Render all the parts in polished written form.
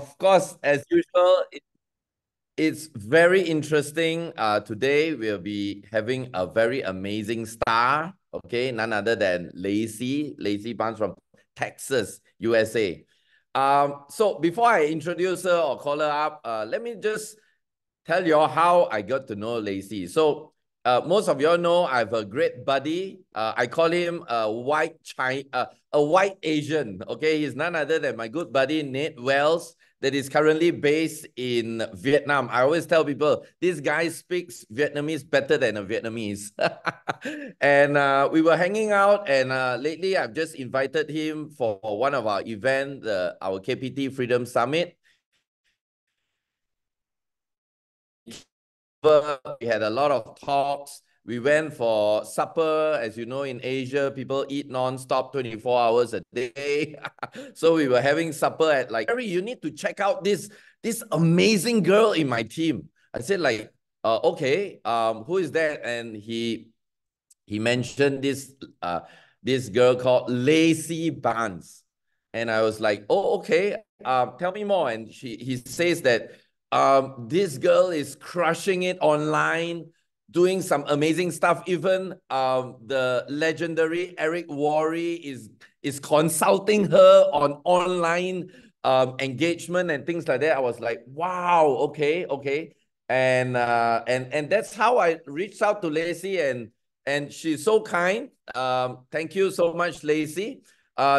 Of course, as usual, it's very interesting. Today we'll be having a very amazing star. Okay, none other than Lacy Bance from Texas, USA. So before I introduce her or call her up, let me just tell you all how I got to know Lacy. So most of y'all know I have a great buddy. I call him a white Asian. Okay, he's none other than my good buddy Nate Wells, that is currently based in Vietnam. I always tell people this guy speaks Vietnamese better than a Vietnamese. And we were hanging out, and lately I've just invited him for one of our events, our KPT Freedom Summit. We had a lot of talks. We went for supper. As you know, in Asia, people eat non-stop 24 hours a day. So we were having supper at like, Gary, you need to check out this amazing girl in my team. I said like, okay, who is that? And he mentioned this girl called Lacey Bance. And I was like, oh, okay, tell me more. And he says that this girl is crushing it online, doing some amazing stuff. Even the legendary Eric Worre is consulting her on online engagement and things like that. I was like, wow, okay, okay. And that's how I reached out to Lacy, and she's so kind. Thank you so much, Lacy.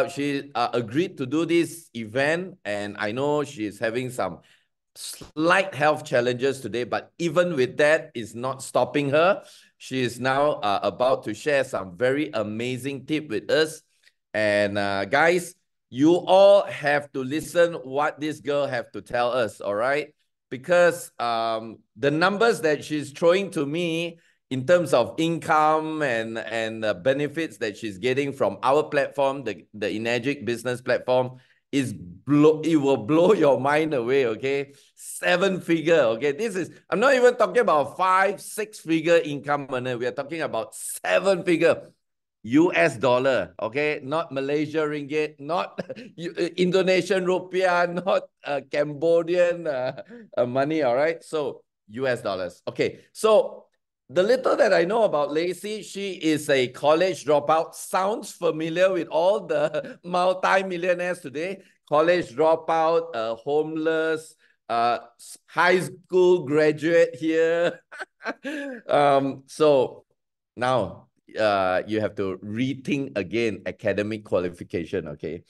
She agreed to do this event, and I know she's having some slight health challenges today, but even with that, it's not stopping her. She is now about to share some very amazing tip with us. And guys, you all have to listen what this girl have to tell us, all right? Because the numbers that she's throwing to me in terms of income and benefits that she's getting from our platform, the Enagic business platform, it will blow your mind away, okay? 7-figure, okay? I'm not even talking about 5-6-figure income earner. We are talking about 7-figure US dollar, okay? Not Malaysia ringgit, not Indonesian rupiah, not Cambodian money, all right? So US dollars. Okay, so the little that I know about Lacy, she is a college dropout. Sounds familiar with all the multi-millionaires today. College dropout, homeless, high school graduate here. So now you have to rethink again academic qualification, okay?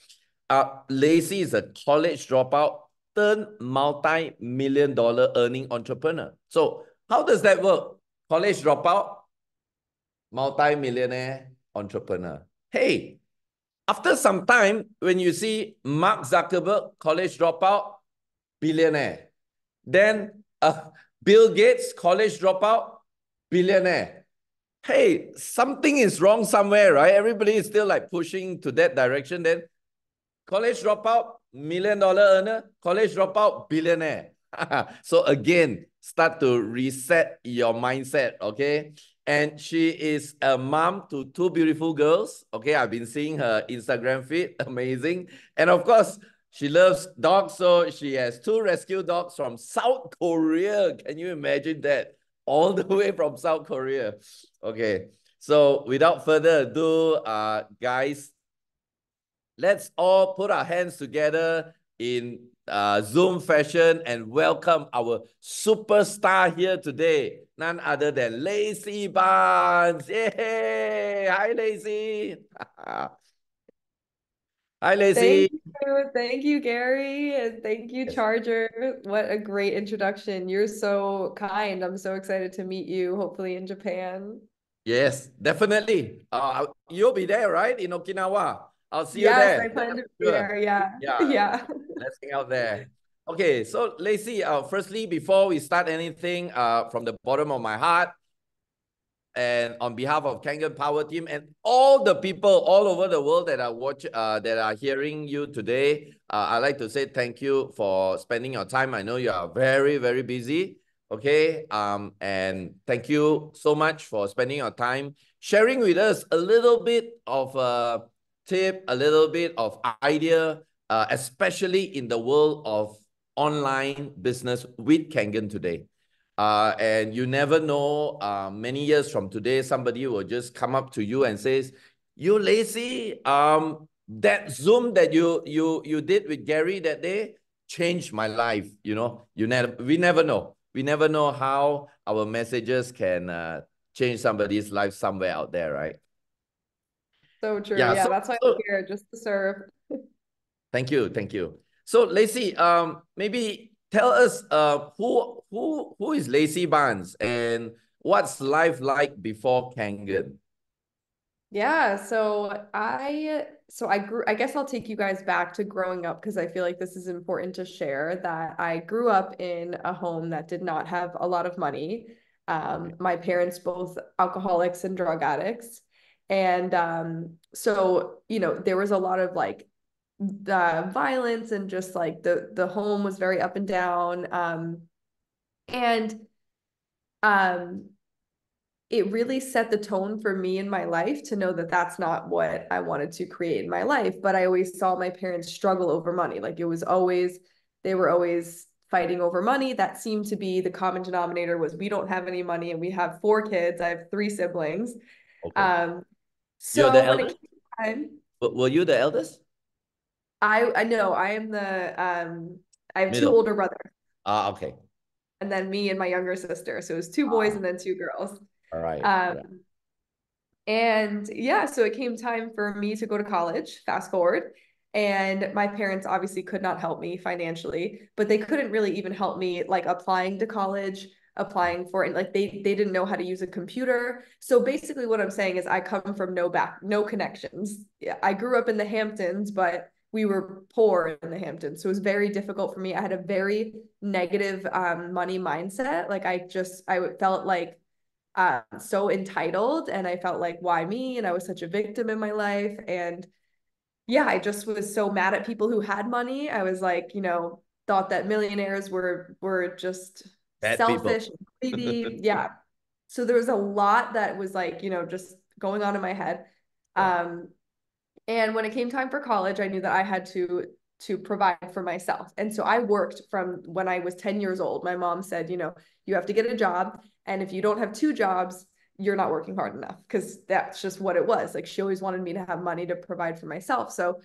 Lacy is a college dropout turned multi-million-dollar earning entrepreneur. So how does that work? College dropout, multi-millionaire entrepreneur. Hey, after some time, when you see Mark Zuckerberg, college dropout, billionaire. Then Bill Gates, college dropout, billionaire. Hey, something is wrong somewhere, right? Everybody is still like pushing to that direction. Then college dropout, $1 million earner, college dropout, billionaire. So again, start to reset your mindset, okay? And she is a mom to 2 beautiful girls. Okay, I've been seeing her Instagram feed, amazing. And of course, she loves dogs, so she has 2 rescue dogs from South Korea. Can you imagine that? All the way from South Korea. Okay, so without further ado, guys, let's all put our hands together in Zoom fashion and welcome our superstar here today, none other than Lacy Barnes. Yay! Hi, Lacy. Hi, Thank Lacy. you. Thank you, Gary. And thank you, Yes, Charger. What a great introduction. You're so kind. I'm so excited to meet you, hopefully in Japan. yes, definitely. You'll be there, right? In Okinawa. I'll see you Yes, there. I plan to be Sure. there. Yeah. Yeah, Yeah. let's hang out there. Okay, so Lacy, firstly, before we start anything, from the bottom of my heart, and on behalf of Kangen Power Team and all the people all over the world that are hearing you today, I'd like to say thank you for spending your time. I know you are very, very busy. Okay. And thank you so much for spending your time sharing with us a little bit of a tip, a little bit of idea, especially in the world of online business with Kangen today. And you never know, many years from today, somebody will just come up to you and says, you Lacy, that Zoom that you did with Gary that day changed my life. You know, we never know. We never know how our messages can change somebody's life somewhere out there, right? So true. Yeah. Yeah, So, that's why I'm so here, just to serve. thank you, thank you. So Lacy, maybe tell us, who is Lacy Bance and what's life like before Kangen? Yeah, so I grew, I guess I'll take you guys back to growing up because I feel like this is important to share that I grew up in a home that did not have a lot of money. Okay. My parents both alcoholics and drug addicts. And so, there was a lot of like violence and just like the home was very up and down. And um it really set the tone for me in my life to know that that's not what I wanted to create in my life. But I always saw my parents struggle over money. Like it was always, they were always fighting over money. That seemed to be the common denominator was we don't have any money and we have 4 kids. I have 3 siblings. Okay. Um, You're the so when it eldest? came time, Were you the eldest? I know I have two Middle. older brothers Ah, okay. and then me and my younger sister. So it was 2 boys Ah, and then 2 girls. all right. Um, Right. And yeah, so it came time for me to go to college, fast forward. And my parents obviously could not help me financially, but they couldn't really even help me like applying to college, applying for it. Like they didn't know how to use a computer. So basically what I'm saying is I come from no connections. Yeah, I grew up in the Hamptons, but we were poor in the Hamptons. So it was very difficult for me. I had a very negative money mindset. Like I felt like so entitled and I felt like why me, and I was such a victim in my life. And yeah, I just was so mad at people who had money. I was like, thought that millionaires were just Bad people. selfish and greedy. Yeah, so there was a lot that was like, just going on in my head. Yeah. um and when it came time for college, I knew that I had to provide for myself. And so I worked from when I was 10 years old. My mom said, you have to get a job. And if you don't have 2 jobs, you're not working hard enough because that's just what it was. Like she always wanted me to have money to provide for myself. So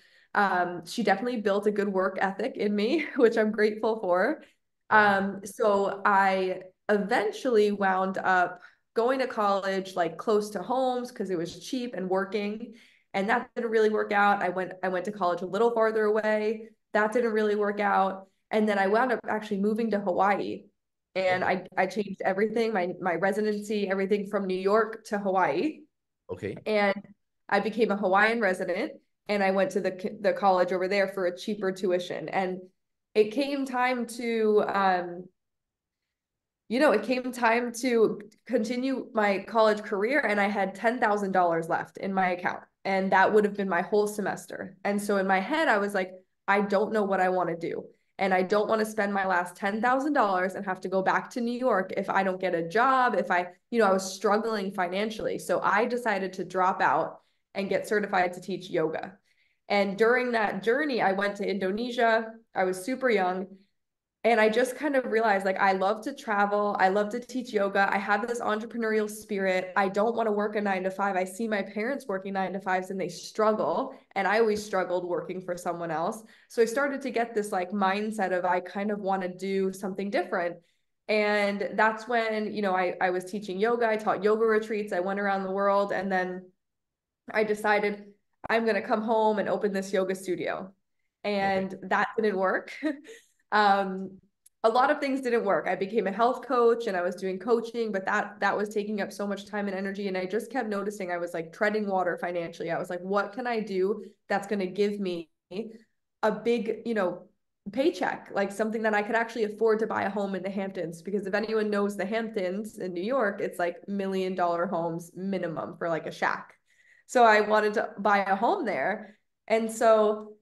she definitely built a good work ethic in me, which I'm grateful for. Yeah. So I eventually wound up going to college like close to homes because it was cheap and working, and that didn't really work out. I went to college a little farther away. That didn't really work out. And then I wound up actually moving to Hawaii. And Okay. I changed everything, my residency, everything from New York to Hawaii. Okay. And I became a Hawaiian resident and I went to the college over there for a cheaper tuition. And it came time to it came time to continue my college career and I had $10,000 left in my account. And that would have been my whole semester. And so in my head, I was like, I don't know what I want to do. And I don't want to spend my last $10,000 and have to go back to New York if I don't get a job, if I was struggling financially. So I decided to drop out and get certified to teach yoga. And during that journey, I went to Indonesia. I was super young and I just kind of realized like I love to travel. I love to teach yoga. I have this entrepreneurial spirit. I don't want to work a 9 to 5. I see my parents working 9 to 5s and they struggle. And I always struggled working for someone else. So I started to get this like mindset of I kind of want to do something different. And that's when, I was teaching yoga. I taught yoga retreats. I went around the world. And then I decided I'm going to come home and open this yoga studio. Okay. And that didn't work. um, a lot of things didn't work. I became a health coach and I was doing coaching, but that was taking up so much time and energy. And I just kept noticing I was like treading water financially. I was like, what can I do that's going to give me a big, paycheck, like something that I could actually afford to buy a home in the Hamptons? Because if anyone knows the Hamptons in New York, it's like $1 million homes minimum for like a shack. So I wanted to buy a home there. And so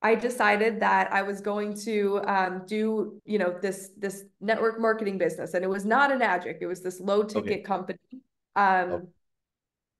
I decided that I was going to do, this network marketing business. And it was not Enagic. It was this low Okay. ticket company Okay.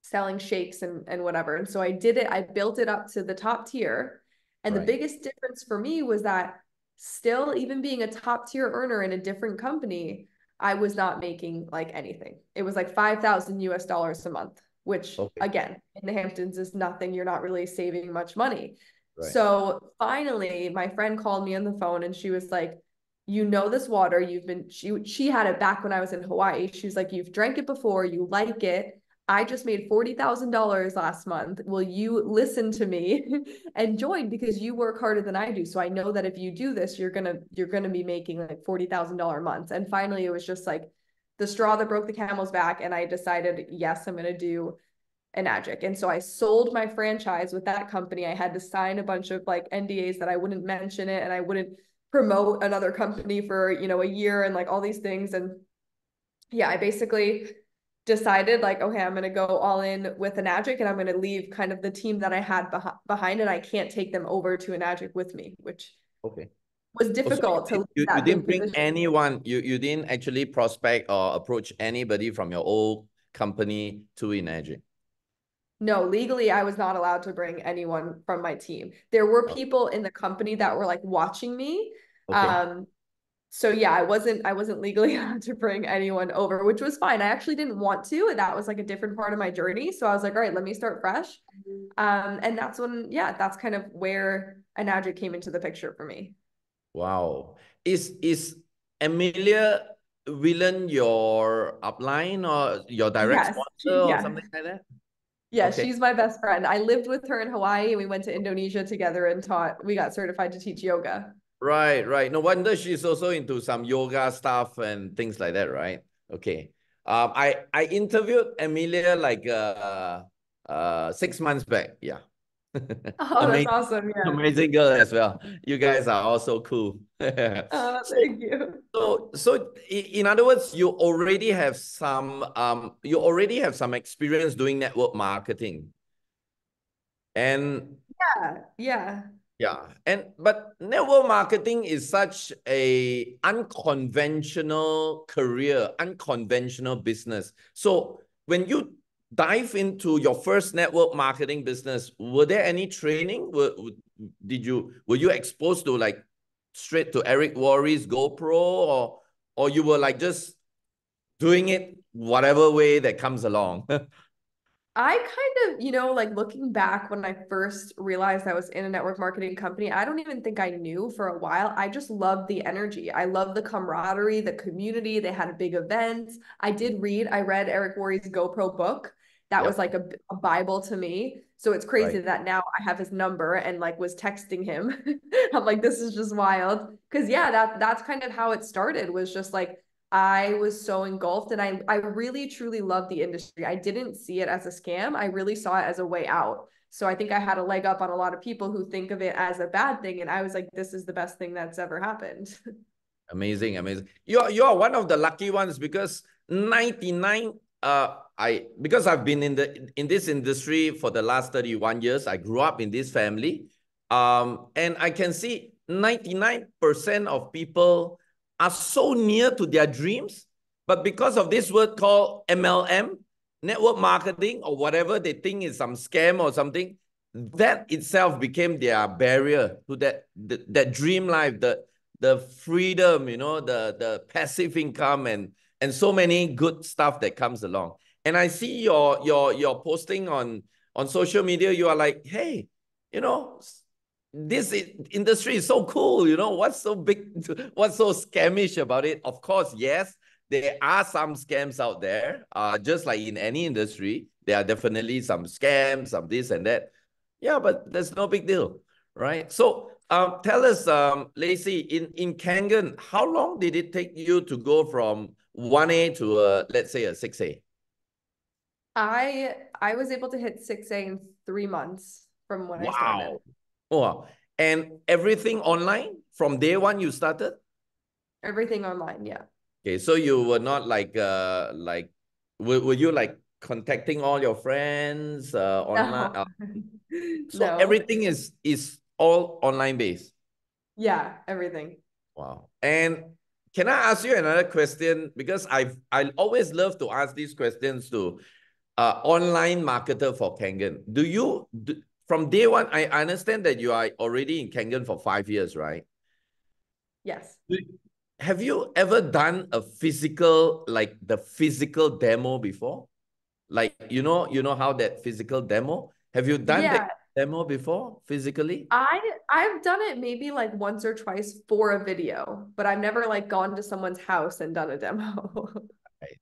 selling shakes and whatever. And so I did it. I built it up to the top tier. And the Right. biggest difference for me was that still, even being a top tier earner in a different company, I was not making like anything. It was like 5,000 US dollars a month, which Okay. again, in the Hamptons is nothing. You're not really saving much money. Right. So finally, my friend called me on the phone and she was like, you know this water, she had it back when I was in Hawaii. She was like, you've drank it before, you like it. I just made $40,000 last month. Will you listen to me and join because you work harder than I do. So I know that if you do this, you're gonna be making like $40,000 months. And finally, it was just like the straw that broke the camel's back, and I decided, yes, I'm gonna do Enagic. And so I sold my franchise with that company. I had to sign a bunch of like NDAs that I wouldn't mention it and I wouldn't promote another company for, a year and like all these things. And yeah, I basically decided like, okay, I'm going to go all in with Enagic and I'm going to leave kind of the team that I had behind and I can't take them over to Enagic with me, which Okay. was Oh, so difficult to leave you that didn't big bring position. anyone, you didn't actually prospect or approach anybody from your old company to Enagic. No, legally, I was not allowed to bring anyone from my team. There were Oh, people in the company that were like watching me. okay. So yeah, I wasn't legally allowed to bring anyone over, which was fine. I actually didn't want to. That was like a different part of my journey. So I was like, all right, let me start fresh. And that's when, yeah, that's kind of where Enagic came into the picture for me. Wow. Is Amelia Willen your upline or your direct Yes, sponsor or yeah. something like that? Yeah, Okay. she's my best friend. I lived with her in Hawaii and we went to Indonesia together and we got certified to teach yoga. Right, right. No wonder she's also into some yoga stuff and things like that, right? Okay. I interviewed Amelia like 6 months back. Yeah. Oh, that's Amazing, awesome. Yeah. amazing girl as well. You guys are also cool. Oh, So thank you. so in other words, you already have some experience doing network marketing. And Yeah, yeah. yeah, but network marketing is such a unconventional career, unconventional business. So when you dive into your first network marketing business, were there any training? Were you exposed to like straight to Eric Worre's GoPro, or you were like just doing it whatever way that comes along? I kind of, like looking back when I first realized I was in a network marketing company, I don't even think I knew for a while. I just loved the energy. I love the camaraderie, the community. They had big events. I read Eric Worre's GoPro book. That was Yep. like a Bible to me. So it's Right. crazy that now I have his number and like was texting him. I'm like, this is just wild. Cause yeah, that's kind of how it started, was just like I was so engulfed and I really truly love the industry. I didn't see it as a scam. I really saw it as a way out. So I think I had a leg up on a lot of people who think of it as a bad thing. And I was like, this is the best thing that's ever happened. Amazing, amazing. You are one of the lucky ones because 99 because I've been in this industry for the last 31 years. I grew up in this family. And I can see 99% of people are so near to their dreams, but because of this word called MLM, network marketing or whatever they think is some scam or something, that itself became their barrier to that dream life, the freedom, the passive income and so many good stuff that comes along. And I see your posting on social media. You are like, hey, this industry is so cool. What's so big? What's so scamish about it? Of course, yes, there are some scams out there. Just like in any industry, there are definitely some scams, some this and that. Yeah, but that's no big deal, right? So tell us, Lacy, in Kangen, how long did it take you to go from 1A to let's say a 6A? I was able to hit 6A in 3 months from when I started. Wow. Oh, and everything online from day one you started? Everything online, yeah. Okay, so you were not like were you like contacting all your friends online? No. So No. everything is all online based. Yeah, everything. Wow. And can I ask you another question? Because I always love to ask these questions to online marketer for Kangen. From day one, I understand that you are already in Kangen for 5 years, right? Yes. Have you ever done a physical, like the physical demo before? Like, you know how that physical demo? Have you done that Yeah, demo before physically? I've done it maybe like once or twice for a video, but I've never like gone to someone's house and done a demo. Right.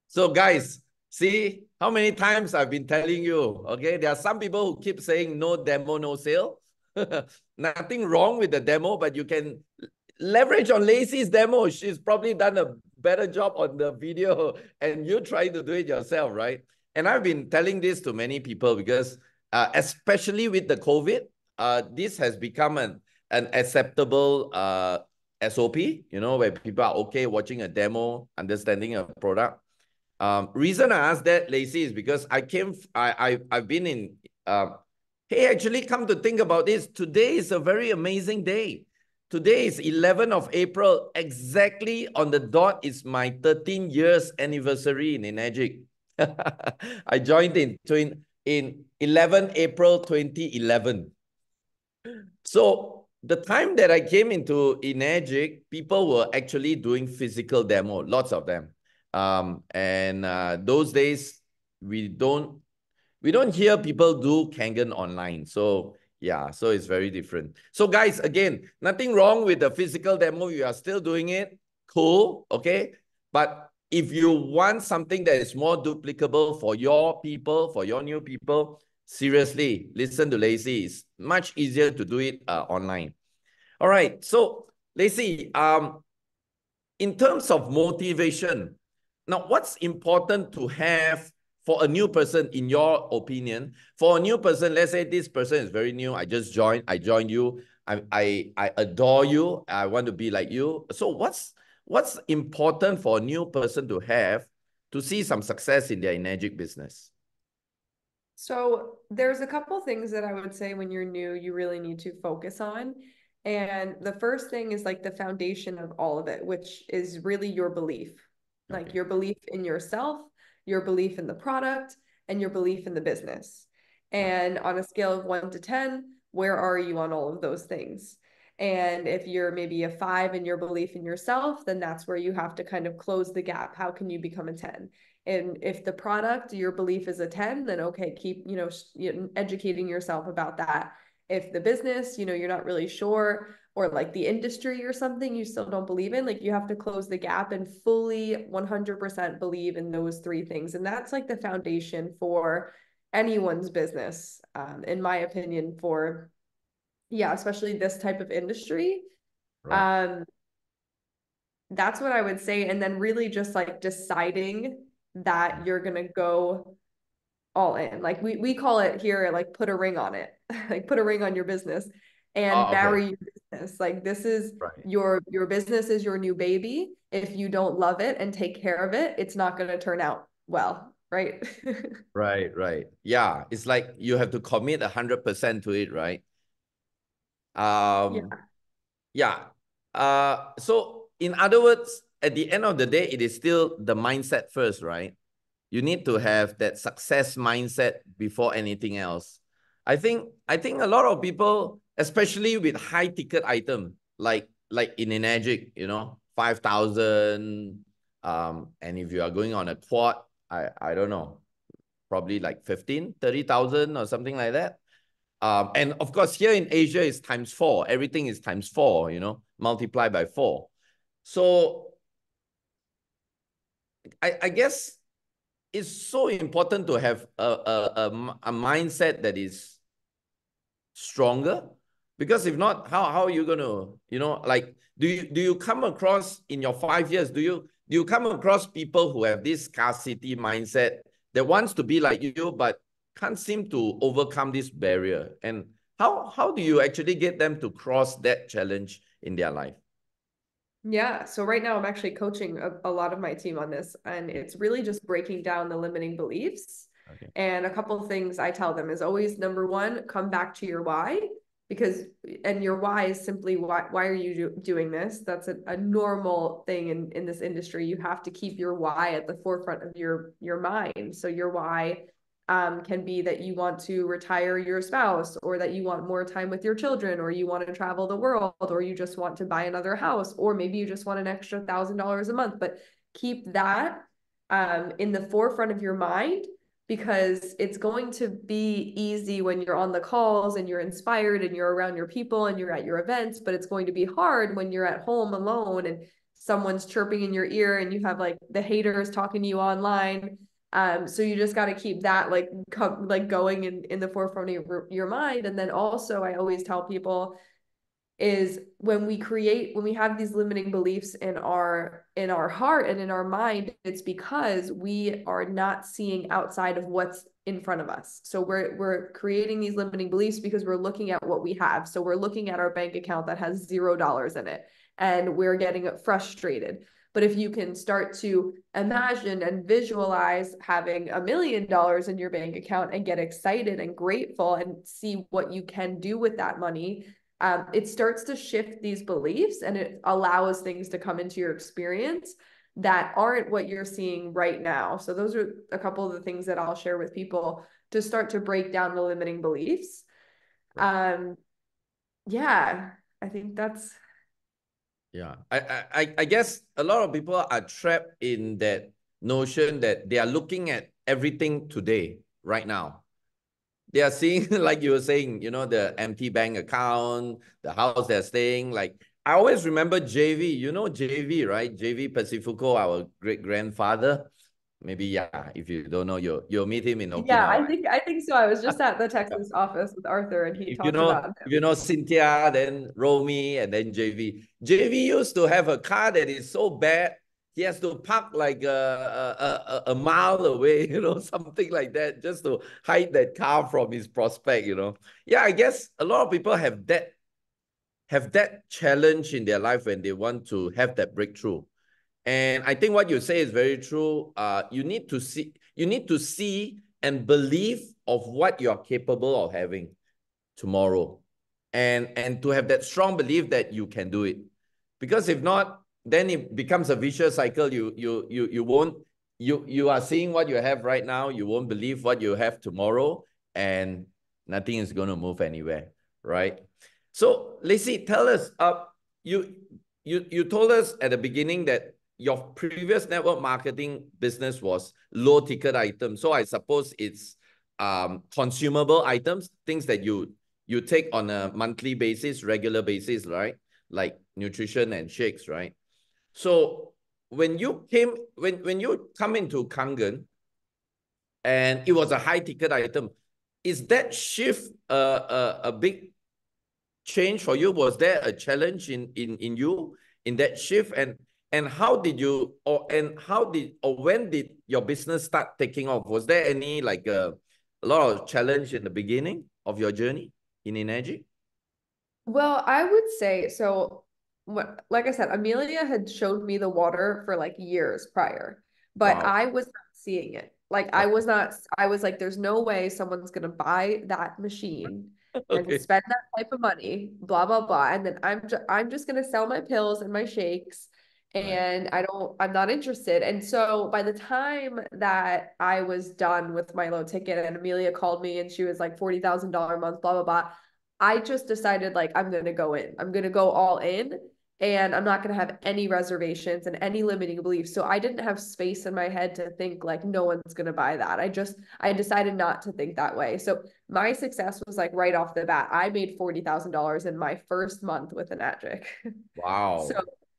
So guys, see how many times I've been telling you, okay? There are some people who keep saying no demo, no sale. Nothing wrong with the demo, but you can leverage on Lacey's demo. She's probably done a better job on the video and you try to do it yourself, right? And I've been telling this to many people because especially with the COVID, this has become an acceptable SOP, where people are okay watching a demo, understanding a product. Reason I asked that, Lacy, is because I've been in, hey, actually come to think about this, today is a very amazing day. Today is 11th of April, exactly on the dot is my 13 years anniversary in Enagic. I joined in 11 April 2011. So the time that I came into Enagic, people were actually doing physical demo, lots of them. And those days, we don't hear people do Kangen online. So yeah, so it's very different. So guys, again, nothing wrong with the physical demo. You are still doing it. Cool, okay? But if you want something that is more duplicable for your people, for your new people, seriously, listen to Lacy. It's much easier to do it online. All right. So Lacy, in terms of motivation, now what's important to have for a new person, in your opinion? For a new person, let's say this person is very new. I joined you. I adore you. I want to be like you. So what's important for a new person to have to see some success in their Enagic business? So there's a couple things that I would say when you're new, you really need to focus on. And the first thing is like the foundation of all of it, which is really your belief, like Okay. your belief in yourself, your belief in the product, and your belief in the business. Right. And on a scale of 1 to 10, where are you on all of those things? And if you're maybe a 5 in your belief in yourself, then that's where you have to kind of close the gap. How can you become a 10? And if the product, your belief is a 10, then okay, keep, educating yourself about that. If the business, you're not really sure, or like the industry or something you still don't believe in, like you have to close the gap and fully 100% believe in those three things. And that's like the foundation for anyone's business, in my opinion, for, yeah, especially this type of industry. Right. Um, that's what I would say. And then really just like deciding that you're gonna go all in. Like we call it here, like put a ring on it, like put a ring on your business and Oh, okay. marry your business. Like this is Right. your business is your new baby. If you don't love it and take care of it, it's not gonna turn out well, right? Right, right. Yeah, it's like you have to commit 100% to it, right? Um, Yeah. yeah. So in other words, at the end of the day, it is still the mindset first, right? You need to have that success mindset before anything else. I think a lot of people, especially with high ticket item, like in Enagic, 5,000, and if you are going on a quad, I don't know, probably like 15, 30,000 or something like that. And of course, here in Asia is times four. Everything is times four, multiplied by four. So I guess it's so important to have a mindset that is stronger, because if not, how are you going to, like, do you come across in your 5 years, do you come across people who have this scarcity mindset that wants to be like you but can't seem to overcome this barrier? And how do you actually get them to cross that challenge in their life? Yeah. So right now I'm actually coaching a lot of my team on this, and it's really just breaking down the limiting beliefs. Okay. And a couple of things I tell them is always number one, come back to your why, because and your why is simply why are you doing this? That's a normal thing in this industry. You have to keep your why at the forefront of your mind. So your why can be that you want to retire your spouse, or that you want more time with your children, or you want to travel the world, or you just want to buy another house, or maybe you just want an extra $1,000 a month. But keep that in the forefront of your mind, because it's going to be easy when you're on the calls and you're inspired and you're around your people and you're at your events, but it's going to be hard when you're at home alone and someone's chirping in your ear and you have like the haters talking to you online. So you just got to keep that like going in the forefront of your mind. And then also I always tell people is when we have these limiting beliefs in our heart and in our mind, it's because we are not seeing outside of what's in front of us. So we're creating these limiting beliefs because we're looking at what we have. So we're looking at our bank account that has $0 in it, and we're getting frustrated. But if you can start to imagine and visualize having $1 million in your bank account and get excited and grateful and see what you can do with that money, it starts to shift these beliefs, and it allows things to come into your experience that aren't what you're seeing right now. So those are a couple of the things that I'll share with people to start to break down the limiting beliefs. Yeah, I think that's. Yeah, I guess a lot of people are trapped in that notion that they are looking at everything today, right now. They are seeing, like you were saying, you know, the empty bank account, the house they're staying. Like, I always remember JV. You know JV, right? JV Pacifico, our great-grandfather. Maybe, yeah, if you don't know, you'll meet him in Yeah, Okinawa. I think so. I was just at the Texas office with Arthur, and he If talked about him. you know Cynthia, then Romy, and then JV. JV used to have a car that is so bad, he has to park like a mile away, you know, something like that, just to hide that car from his prospect, you know. Yeah, I guess a lot of people have that challenge in their life when they want to have that breakthrough. And I think what you say is very true. You need to see and believe of what you're capable of having tomorrow, and to have that strong belief that you can do it. Because if not, then it becomes a vicious cycle. You are seeing what you have right now, you won't believe what you have tomorrow, and nothing is going to move anywhere, right? So Lacy, tell us, you told us at the beginning that your previous network marketing business was low ticket items. So I suppose it's consumable items, things that you take on a monthly basis, regular basis, right? Like nutrition and shakes, right? So when you come into Kangen and it was a high ticket item, is that shift a big change for you? Was there a challenge in you in that shift? And how did you, or when did your business start taking off? Was there any like a lot of challenge in the beginning of your journey in Enagic? Well, I would say so. Like I said, Amelia had showed me the water for like years prior, but Wow. I was not seeing it. Like I Okay. was not, I was like, there's no way someone's gonna buy that machine and Okay. spend that type of money, blah blah blah. And then I'm just gonna sell my pills and my shakes, Right. and I'm not interested. And so by the time that I was done with my low ticket and Amelia called me and she was like $40,000 a month, blah blah blah, I just decided like I'm gonna go in. I'm gonna go all in, and I'm not gonna have any reservations and any limiting beliefs. So I didn't have space in my head to think like no one's gonna buy that. I decided not to think that way. So my success was like right off the bat. I made $40,000 in my first month with Enagic. So Wow.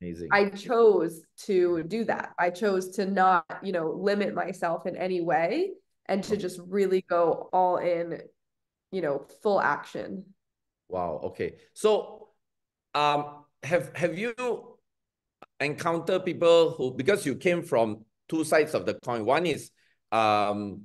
Amazing. I chose to do that. I chose to not, limit myself in any way, and to just really go all in, full action. Wow. Okay. So, have you encountered people who, because you came from two sides of the coin? One is um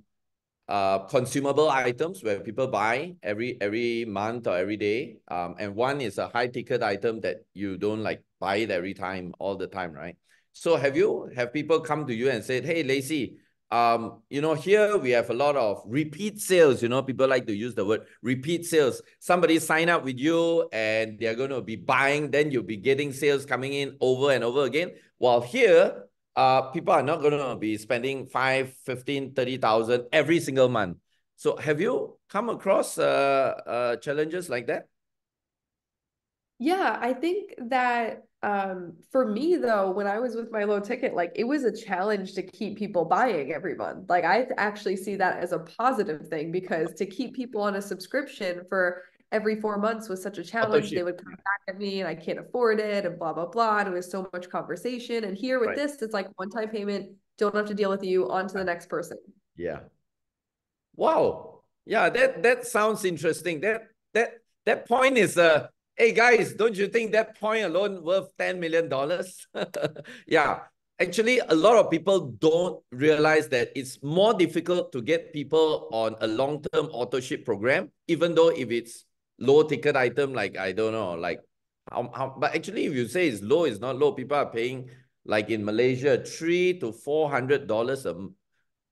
consumable items where people buy every month or every day, and one is a high ticket item that you don't like buy it every time, all the time, right? So have people come to you and said, hey Lacy, here we have a lot of repeat sales. People like to use the word repeat sales. Somebody sign up with you and they're going to be buying, then you'll be getting sales coming in over and over again. While here, people are not going to be spending 5, 15, 30,000 every single month. So have you come across challenges like that? Yeah, I think that for me though, when I was with my low ticket, like it was a challenge to keep people buying every month. Like I actually see that as a positive thing because to keep people on a subscription for every 4 months was such a Auto challenge. They ship. would come back at me and I can't afford it and blah blah blah. And it was so much conversation. And here with Right. this, it's like one-time payment, don't have to deal with you, on to the next person. Yeah. Wow. Yeah, that sounds interesting. That point is hey guys, don't you think that point alone worth $10 million? Yeah. Actually, a lot of people don't realize that it's more difficult to get people on a long-term auto ship program, even though if it's low ticket item, like I don't know, like but actually if you say it's low, it's not low. People are paying like in Malaysia, $300 to $400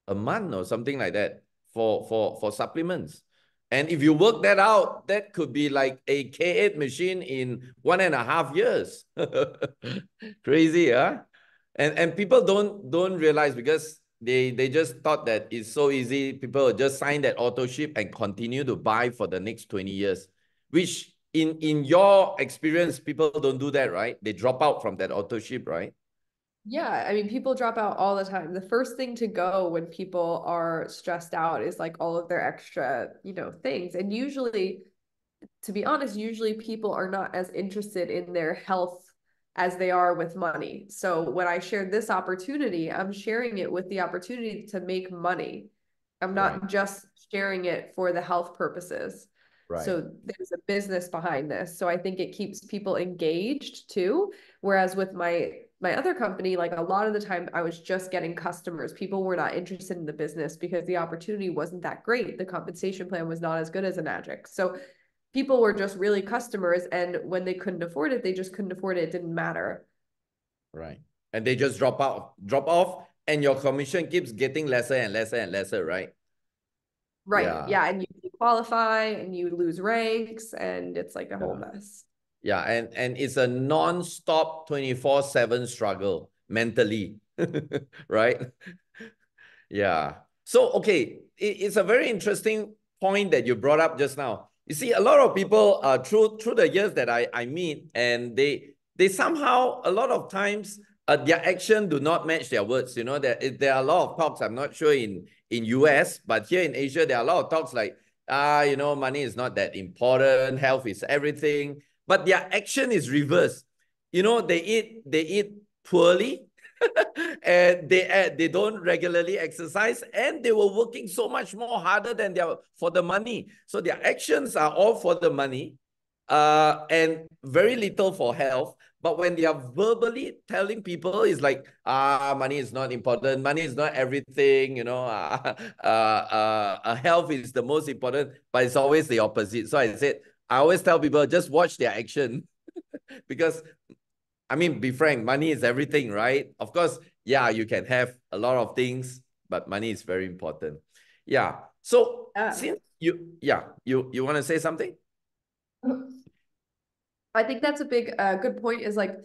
a month or something like that for supplements. And if you work that out, that could be like a K8 machine in 1.5 years. Crazy, huh? And people don't realize because they just thought that it's so easy. People will just sign that auto ship and continue to buy for the next 20 years, which in your experience, people don't do that, right? They drop out from that auto ship, right? Yeah, I mean, people drop out all the time. The first thing to go when people are stressed out is like all of their extra, things. And usually, to be honest, usually people are not as interested in their health as they are with money. So when I shared this opportunity, I'm sharing it with the opportunity to make money. I'm Right, not just sharing it for the health purposes. right. So there's a business behind this. So I think it keeps people engaged too. Whereas with my other company, like a lot of the time I was just getting customers. People were not interested in the business because the opportunity wasn't that great. The compensation plan was not as good as Enagic. So people were just really customers. And when they couldn't afford it, they just couldn't afford it. It didn't matter. Right. And they just drop off, and your commission keeps getting lesser and lesser and lesser, right? Right. Yeah. Yeah. And you qualify and you lose ranks and it's like a whole Yeah. mess. Yeah. And it's a non-stop 24/7 struggle mentally. Right? Yeah. So, okay, it's a very interesting point that you brought up just now. You see, a lot of people through the years that I meet, and they somehow a lot of times their action do not match their words. You know, there are a lot of talks. I'm not sure in US, but here in Asia, there are a lot of talks like money is not that important, health is everything. But their action is reverse. You know, they eat poorly, and they don't regularly exercise, and they were working so much more harder than their for the money. So their actions are all for the money, and very little for health. But when they are verbally telling people, it's like, money is not important, money is not everything, health is the most important, but it's always the opposite. So I always tell people, just watch their action. Because I mean, be frank, money is everything, right? Of course, yeah, you can have a lot of things, but money is very important. Yeah. So Yeah. since you want to say something? I think that's a big good point is like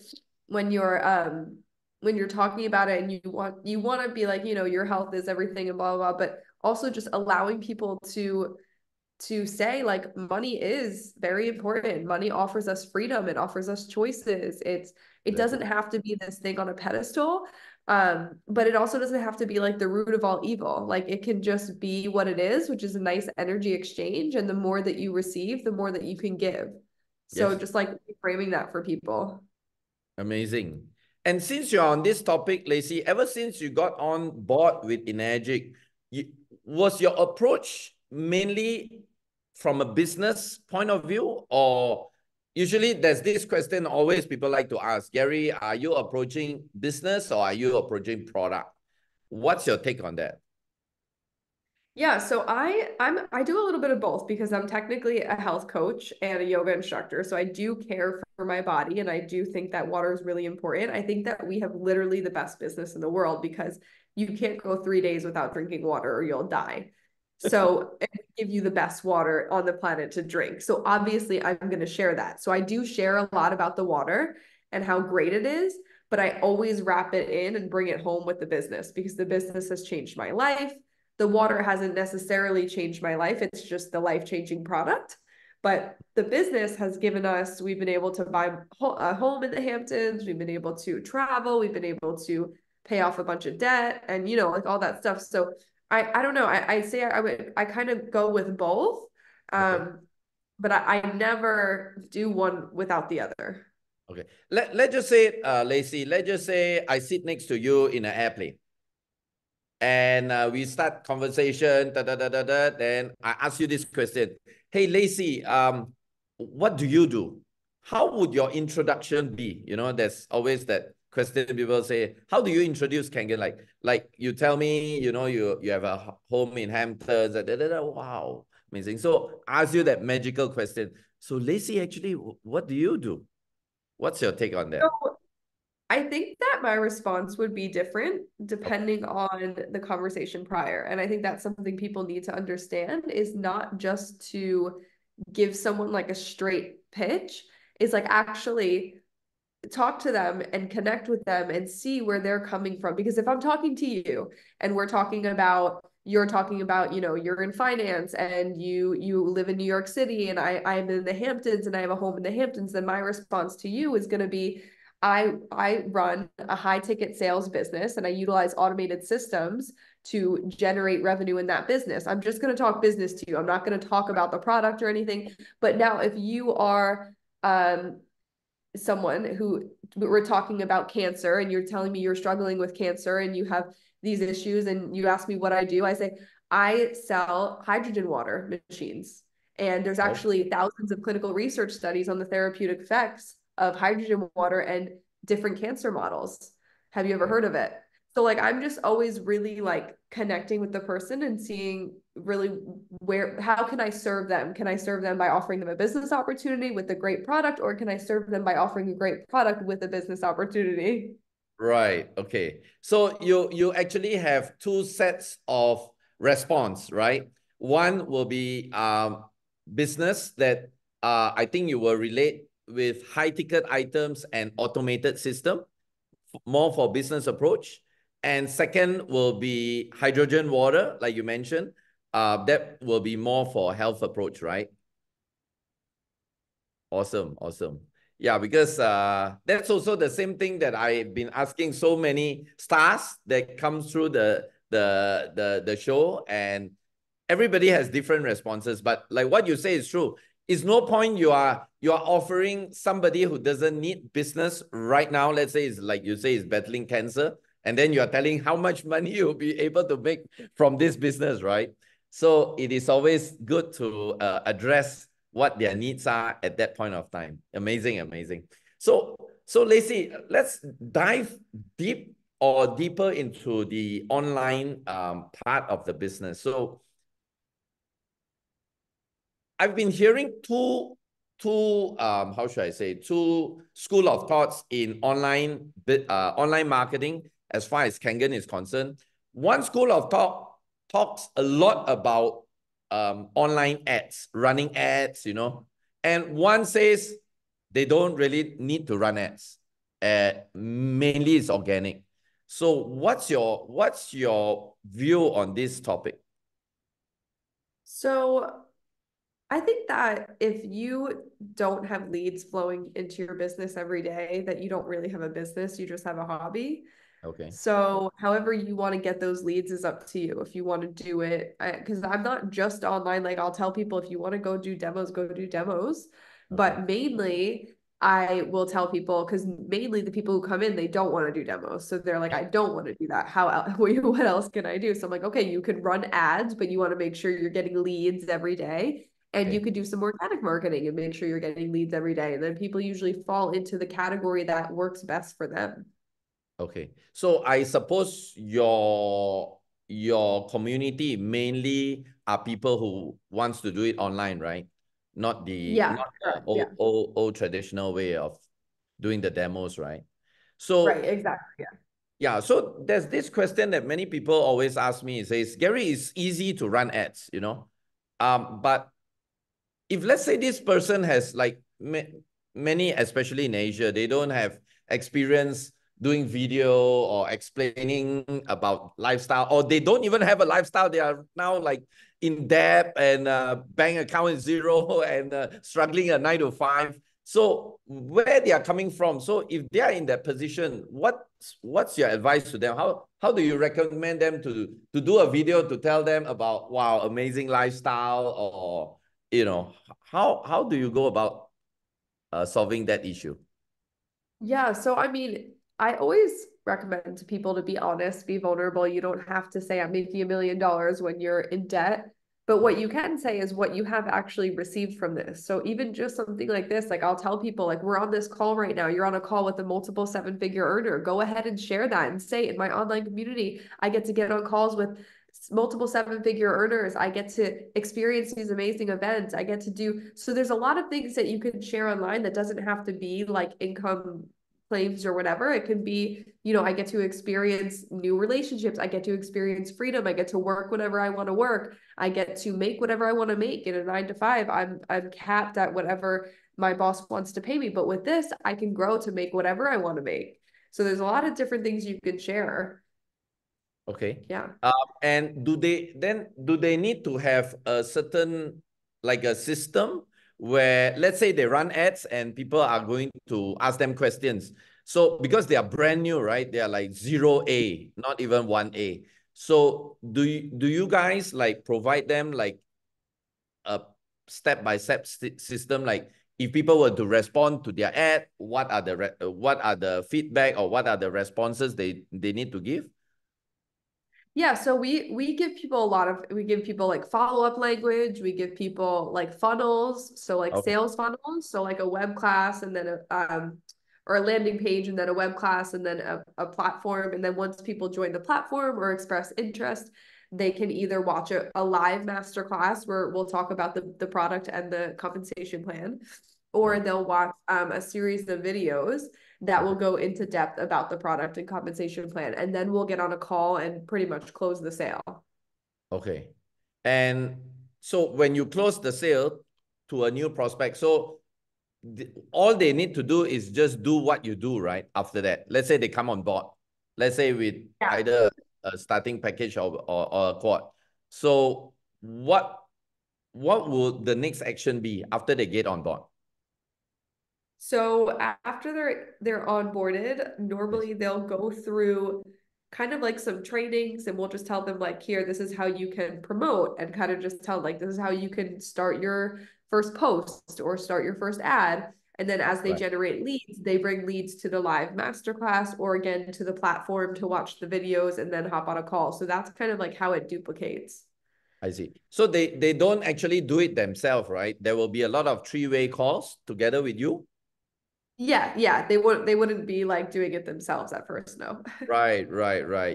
when you're talking about it and you want to be like, your health is everything and blah blah blah, but also just allowing people to say like money is very important. Money offers us freedom, it offers us choices. It That's doesn't right. have to be this thing on a pedestal. But it also doesn't have to be like the root of all evil. Like it can just be what it is, which is a nice energy exchange. And the more that you receive, the more that you can give. So Yes. just like framing that for people. Amazing. And since you're on this topic, Lacey, ever since you got on board with Enagic, was your approach mainly from a business point of view? Or usually there's this question always people like to ask, Gary, are you approaching business or are you approaching product? What's your take on that? Yeah, so I do a little bit of both because I'm technically a health coach and a yoga instructor. So I do care for my body and I do think that water is really important. I think that we have literally the best business in the world because you can't go 3 days without drinking water or you'll die. So it give you the best water on the planet to drink. So obviously I'm going to share that. So I do share a lot about the water and how great it is, but I always wrap it in and bring it home with the business because the business has changed my life. the water hasn't necessarily changed my life. It's just the life-changing product. But the business has given us, we've been able to buy a home in the Hamptons. We've been able to travel. We've been able to pay off a bunch of debt and, you know, like all that stuff. So I don't know. I say I kind of go with both. Okay. But I never do one without the other. Okay. Let's just say, Lacy, let's just say I sit next to you in an airplane. And we start conversation, then I ask you this question. Hey, Lacy, what do you do? How would your introduction be? You know, there's always that question people say, how do you introduce Kangen? Like you tell me, you know, you have a home in Hamptons, wow, amazing. So I ask you that magical question. So Lacy, actually, what do you do? What's your take on that? So I think that my response would be different depending on the conversation prior. And I think that's something people need to understand is not just to give someone like a straight pitch, is like actually talk to them and connect with them and see where they're coming from. Because if I'm talking to you and you're talking about, you know, you're in finance and you live in New York City and I'm in the Hamptons and I have a home in the Hamptons, then my response to you is going to be, I run a high ticket sales business and I utilize automated systems to generate revenue in that business. I'm just going to talk business to you. I'm not going to talk about the product or anything. But now if you are someone who we're talking about cancer and you're telling me you're struggling with cancer and you have these issues and you ask me what I do, I say, I sell hydrogen water machines. And there's Oh, actually thousands of clinical research studies on the therapeutic effects of hydrogen water and different cancer models. Have you ever okay. heard of it? So like I'm just always really like connecting with the person and seeing really how can I serve them? Can I serve them by offering them a business opportunity with a great product, or can I serve them by offering a great product with a business opportunity? Right. Okay. So you actually have two sets of response, right? One will be business that I think you will relate with high ticket items and automated system, more for business approach. And second will be hydrogen water, like you mentioned. That will be more for health approach, right? Awesome, awesome. Yeah, because that's also the same thing that I've been asking so many stars that come through the show, and everybody has different responses. But like what you say is true. It's no point you are offering somebody who doesn't need business right now. Let's say it's like you say is battling cancer, and then you are telling how much money you'll be able to make from this business, right? So it is always good to address what their needs are at that point of time. Amazing, amazing. So Lacy, let's dive deeper into the online part of the business. So I've been hearing two how should I say, two school of thoughts in online marketing as far as Kangen is concerned. One school of thought talks a lot about online ads, running ads, you know, and one says they don't really need to run ads. Mainly it's organic. So what's your view on this topic? So I think that if you don't have leads flowing into your business every day, that you don't really have a business, you just have a hobby. Okay. So, however you want to get those leads is up to you. If you want to do it, because I'm not just online. Like I'll tell people if you want to go do demos, go do demos. Okay. But mainly, I will tell people because mainly the people who come in, they don't want to do demos. So they're like, I don't want to do that. What else can I do? So I'm like, okay, you could run ads, but you want to make sure you're getting leads every day. And you Okay. could do some organic marketing and make sure you're getting leads every day. And then people usually fall into the category that works best for them. Okay. So I suppose your community mainly are people who wants to do it online, right? Yeah, Not the correct. Yeah. old traditional way of doing the demos, right? So Right, exactly. Yeah. yeah, so there's this question that many people always ask me. It says, Gary, it's easy to run ads, you know. But if let's say this person has like many, especially in Asia, they don't have experience doing video or explaining about lifestyle, or they don't even have a lifestyle. They are now like in debt and bank account is zero and struggling a 9 to 5. So where they are coming from. So if they are in that position, what's your advice to them? How do you recommend them to do a video to tell them about, wow, amazing lifestyle, or how do you go about solving that issue? Yeah, so I mean, I always recommend to people to be honest, be vulnerable. You don't have to say I'm making $1 million when you're in debt. But what you can say is what you have actually received from this. So even just something like this, like I'll tell people, like we're on this call right now. You're on a call with a multiple seven-figure earner. Go ahead and share that and say in my online community, I get to get on calls with multiple seven-figure earners. I get to experience these amazing events. I get to do, so there's a lot of things that you can share online that doesn't have to be like income claims or whatever. It can be, I get to experience new relationships. I get to experience freedom. I get to work whatever I want to work. I get to make whatever I want to make in a 9 to 5. I'm capped at whatever my boss wants to pay me. But with this, I can grow to make whatever I want to make. So there's a lot of different things you can share. Okay. Yeah. And do they need to have a certain, like a system where, let's say they run ads and people are going to ask them questions. So because they are brand new, right? They are like 0A, not even 1A. So do you guys like provide them like a step-by-step system? Like if people were to respond to their ad, what are the feedback, or what are the responses they need to give? Yeah, so we give people a lot of, we give people like follow-up language, we give people like funnels, so like Okay. sales funnels, so like a web class and then or a landing page and then a web class and then a platform. And then once people join the platform or express interest, they can either watch a live master class where we'll talk about the product and the compensation plan, or Right. they'll watch a series of videos that will Okay. go into depth about the product and compensation plan. And then we'll get on a call and pretty much close the sale. Okay. And so when you close the sale to a new prospect, so all they need to do is just do what you do, right? After that, let's say they come on board, let's say with Yeah. either a starting package or a quad. So what would the next action be after they get on board? So after they're onboarded, Yes. normally they'll go through kind of like some trainings, and we'll just tell them like, here, this is how you can promote, and kind of just tell like, this is how you can start your first post or start your first ad. And then as they Right. generate leads, they bring leads to the live masterclass or again to the platform to watch the videos and then hop on a call. So that's kind of like how it duplicates. I see. So they don't actually do it themselves, right? There will be a lot of three-way calls together with you. Yeah, they wouldn't be like doing it themselves at first, no. Right.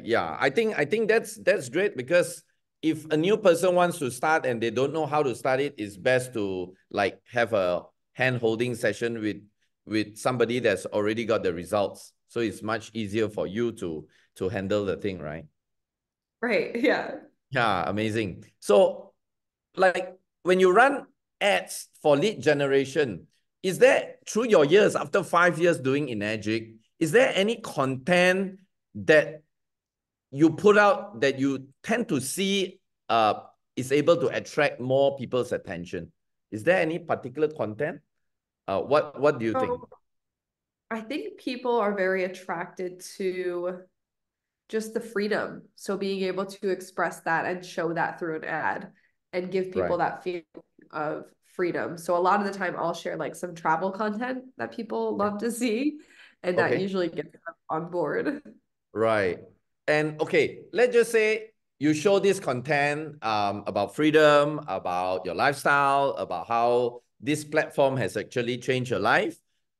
Yeah, I think that's great, because if a new person wants to start and they don't know how to start it, it's best to like have a hand-holding session with somebody that's already got the results. So it's much easier for you to handle the thing, right? Right, yeah. Yeah, amazing. So like when you run ads for lead generation, is there, through your years, after 5 years doing Enagic, is there any content that you put out that you tend to see is able to attract more people's attention? Is there any particular content? What do you think? So I think people are very attracted to just the freedom. So being able to express that and show that through an ad and give people Right. that feeling of freedom. So a lot of the time I'll share like some travel content that people Okay. love to see, and that Okay. usually gets them on board. Right. And okay, let's just say you show this content about freedom, about your lifestyle, about how this platform has actually changed your life.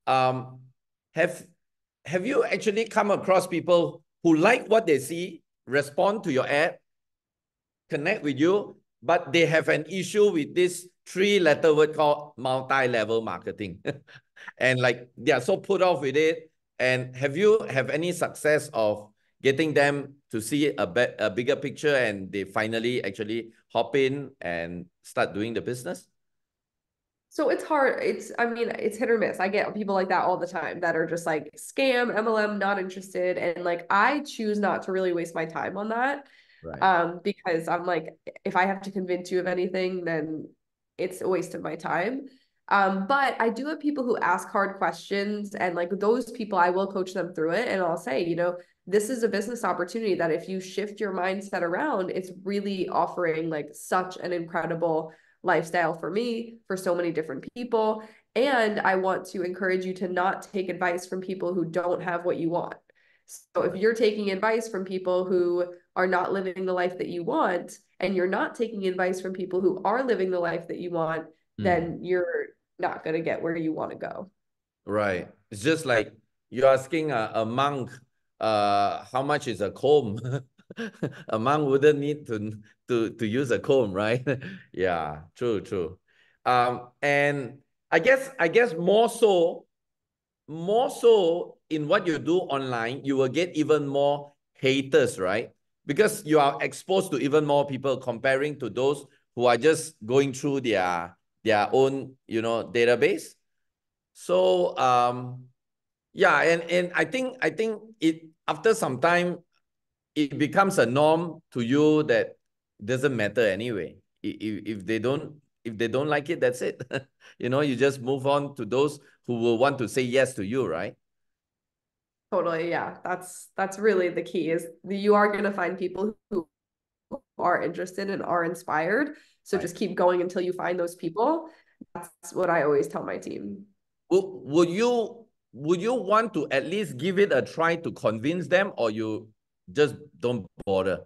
Um, have have you actually come across people who like what they see, respond to your ad, connect with you, but they have an issue with this three-letter word called multi-level marketing? And like they are so put off with it. And have you have any success of getting them to see a bigger picture, and they finally actually hop in and start doing the business? So it's hard. I mean, it's hit or miss. I get people like that all the time that are just like scam, MLM, not interested. And like, I choose not to really waste my time on that. Right. Because I'm like, if I have to convince you of anything, then it's a waste of my time. But I do have people who ask hard questions, and like those people, I will coach them through it. And I'll say, this is a business opportunity that if you shift your mindset around, it's really offering like such an incredible lifestyle for me, for so many different people. And I want to encourage you to not take advice from people who don't have what you want. So if you're taking advice from people who are not living the life that you want, and you're not taking advice from people who are living the life that you want, Mm. then you're not going to get where you want to go. Right. It's just like you're asking a monk, how much is a comb? A monk wouldn't need to use a comb, right? Yeah, true, true. And I guess more so in what you do online, you will get even more haters, right? Because you are exposed to even more people comparing to those who are just going through their own, database. So yeah, and I think it after some time it becomes a norm to you that doesn't matter anyway. If they don't like it, that's it. You just move on to those who will want to say yes to you, right? Totally, yeah. That's really the key is you are going to find people who are interested and are inspired. So Right. just keep going until you find those people. That's what I always tell my team. Would you want to at least give it a try to convince them, or you just don't bother?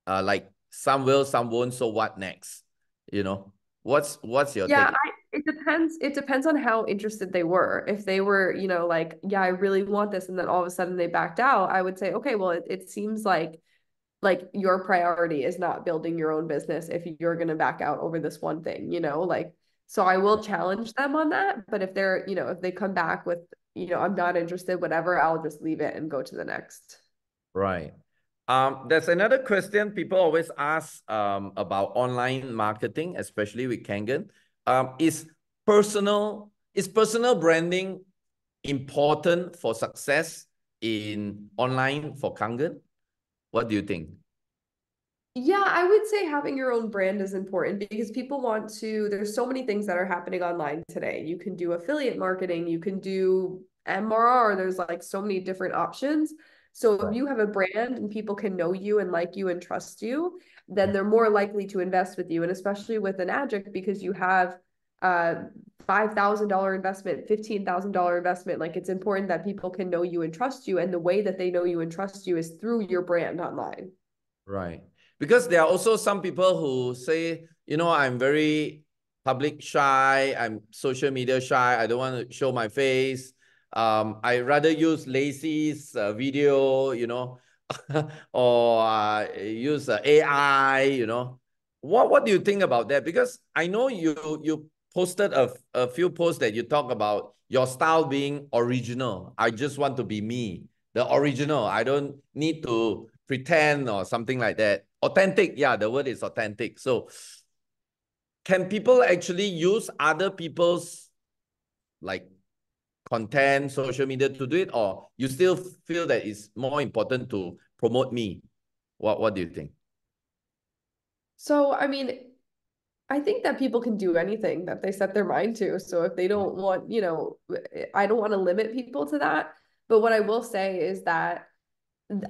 Like some will, some won't. So what next? You know, what's your Yeah, take? it depends. It depends on how interested they were. If they were, like, yeah, I really want this, and then all of a sudden they backed out, I would say, okay, well, it seems like your priority is not building your own business if you're going to back out over this one thing, like, so I will challenge them on that. But if they're, if they come back with, I'm not interested, whatever, I'll just leave it and go to the next. Right. There's another question people always ask about online marketing, especially with Kangen. Is personal branding important for success in online for Kangen? What do you think? Yeah, I would say having your own brand is important because people want to, there's so many things that are happening online today. You can do affiliate marketing, you can do MRR, there's like so many different options. So if Right. you have a brand and people can know you and like you and trust you, then they're more likely to invest with you. And especially with Enagic, because you have $5,000 investment, $15,000 investment, like it's important that people can know you and trust you. And the way that they know you and trust you is through your brand online. Right. Because there are also some people who say, I'm very public shy, I'm social media shy, I don't want to show my face. I rather use Lacy's video, or use AI, What do you think about that? Because I know you posted a few posts that you talk about your style being original. I just want to be me, the original. I don't need to pretend or something like that. Authentic, yeah, the word is authentic. So can people actually use other people's like content, social media to do it, or you still feel that it's more important to promote me? What do you think? So, I mean, I think that people can do anything that they set their mind to. So if they don't want, I don't want to limit people to that. But what I will say is that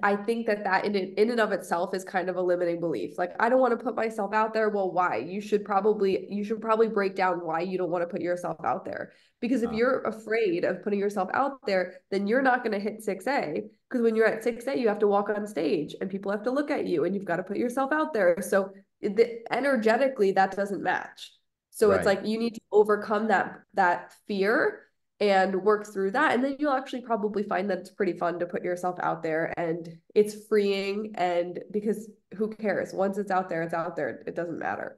I think that in and of itself is kind of a limiting belief. Like, I don't want to put myself out there. Well, why? You should probably break down why you don't want to put yourself out there. Because if Uh, you're afraid of putting yourself out there, then you're not going to hit 6A. Because when you're at 6A, you have to walk on stage and people have to look at you and you've got to put yourself out there. So energetically, that doesn't match. So it's right. like you need to overcome that fear and work through that. And then you'll actually probably find that it's pretty fun to put yourself out there and it's freeing. And because who cares? Once it's out there, it's out there. It doesn't matter.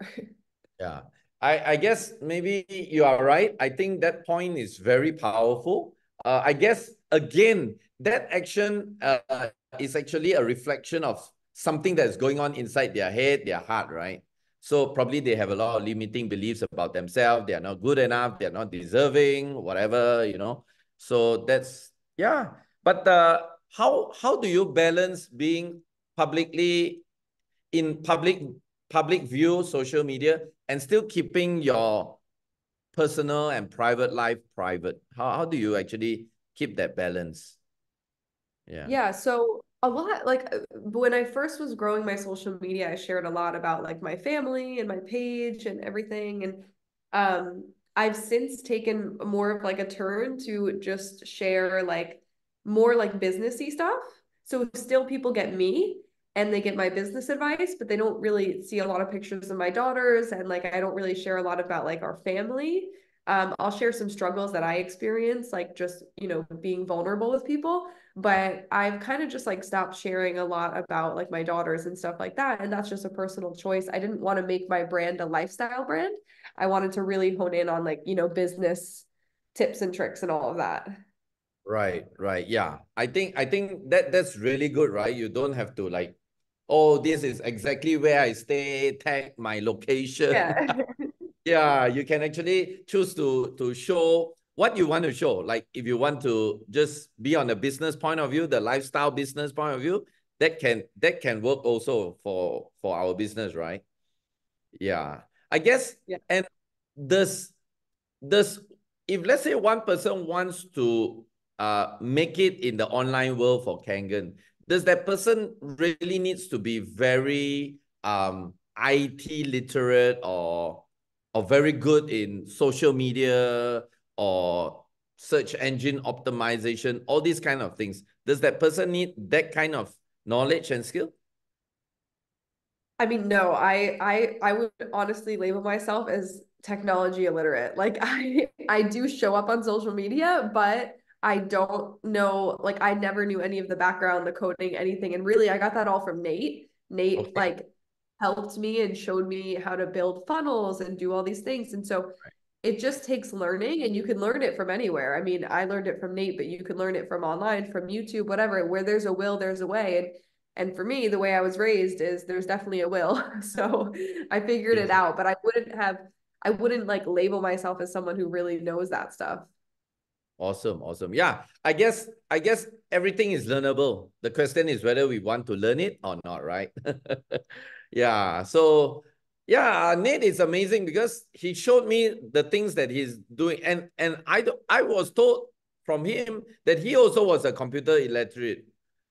Yeah. I guess maybe you are right. I think that point is very powerful. I guess, again, that action is actually a reflection of something that's going on inside their head, their heart, right? So probably they have a lot of limiting beliefs about themselves. They are not good enough. They're not deserving, whatever, you know. So that's, yeah. But how do you balance being publicly in public view, social media, and still keeping your personal and private life private? How do you actually keep that balance? Yeah. Yeah, so a lot like when I first was growing my social media, I shared a lot about like my family and my page and everything. And I've since taken more of like a turn to just share like more like businessy stuff. So still people get me and they get my business advice, but they don't really see a lot of pictures of my daughters, and like I don't really share a lot about like our family. I'll share some struggles that I experience, like just, being vulnerable with people, but I've kind of just like stopped sharing a lot about like my daughters and stuff like that. And that's just a personal choice. I didn't want to make my brand a lifestyle brand. I wanted to really hone in on like, business tips and tricks and all of that. Right, right. Yeah. I think that's really good, right? You don't have to like, oh, this is exactly where I stay, tag my location. Yeah. Yeah, you can actually choose to show what you want to show. Like if you want to just be on the business point of view, the lifestyle business point of view, that can work also for our business, right? Yeah. I guess, Yeah. and does does if let's say one person wants to make it in the online world for Kangen, does that person really needs to be very IT literate, or very good in social media or search engine optimization, all these kind of things? Does that person need that kind of knowledge and skill? I mean, no, I would honestly label myself as technology illiterate. Like I do show up on social media, but I don't know, like I never knew any of the background, the coding, anything. And really I got that all from Nate. Nate Okay. like helped me and showed me how to build funnels and do all these things. And so it just takes learning, and you can learn it from anywhere. I mean, I learned it from Nate, but you can learn it from online, from YouTube, whatever. Where there's a will, there's a way. And for me, the way I was raised is there's definitely a will. So I figured it Yes. out, but I wouldn't like label myself as someone who really knows that stuff. Awesome, awesome. Yeah, I guess everything is learnable. The question is whether we want to learn it or not, right? Yeah. So yeah, Nate is amazing because he showed me the things that he's doing, and I was told from him that he also was a computer illiterate.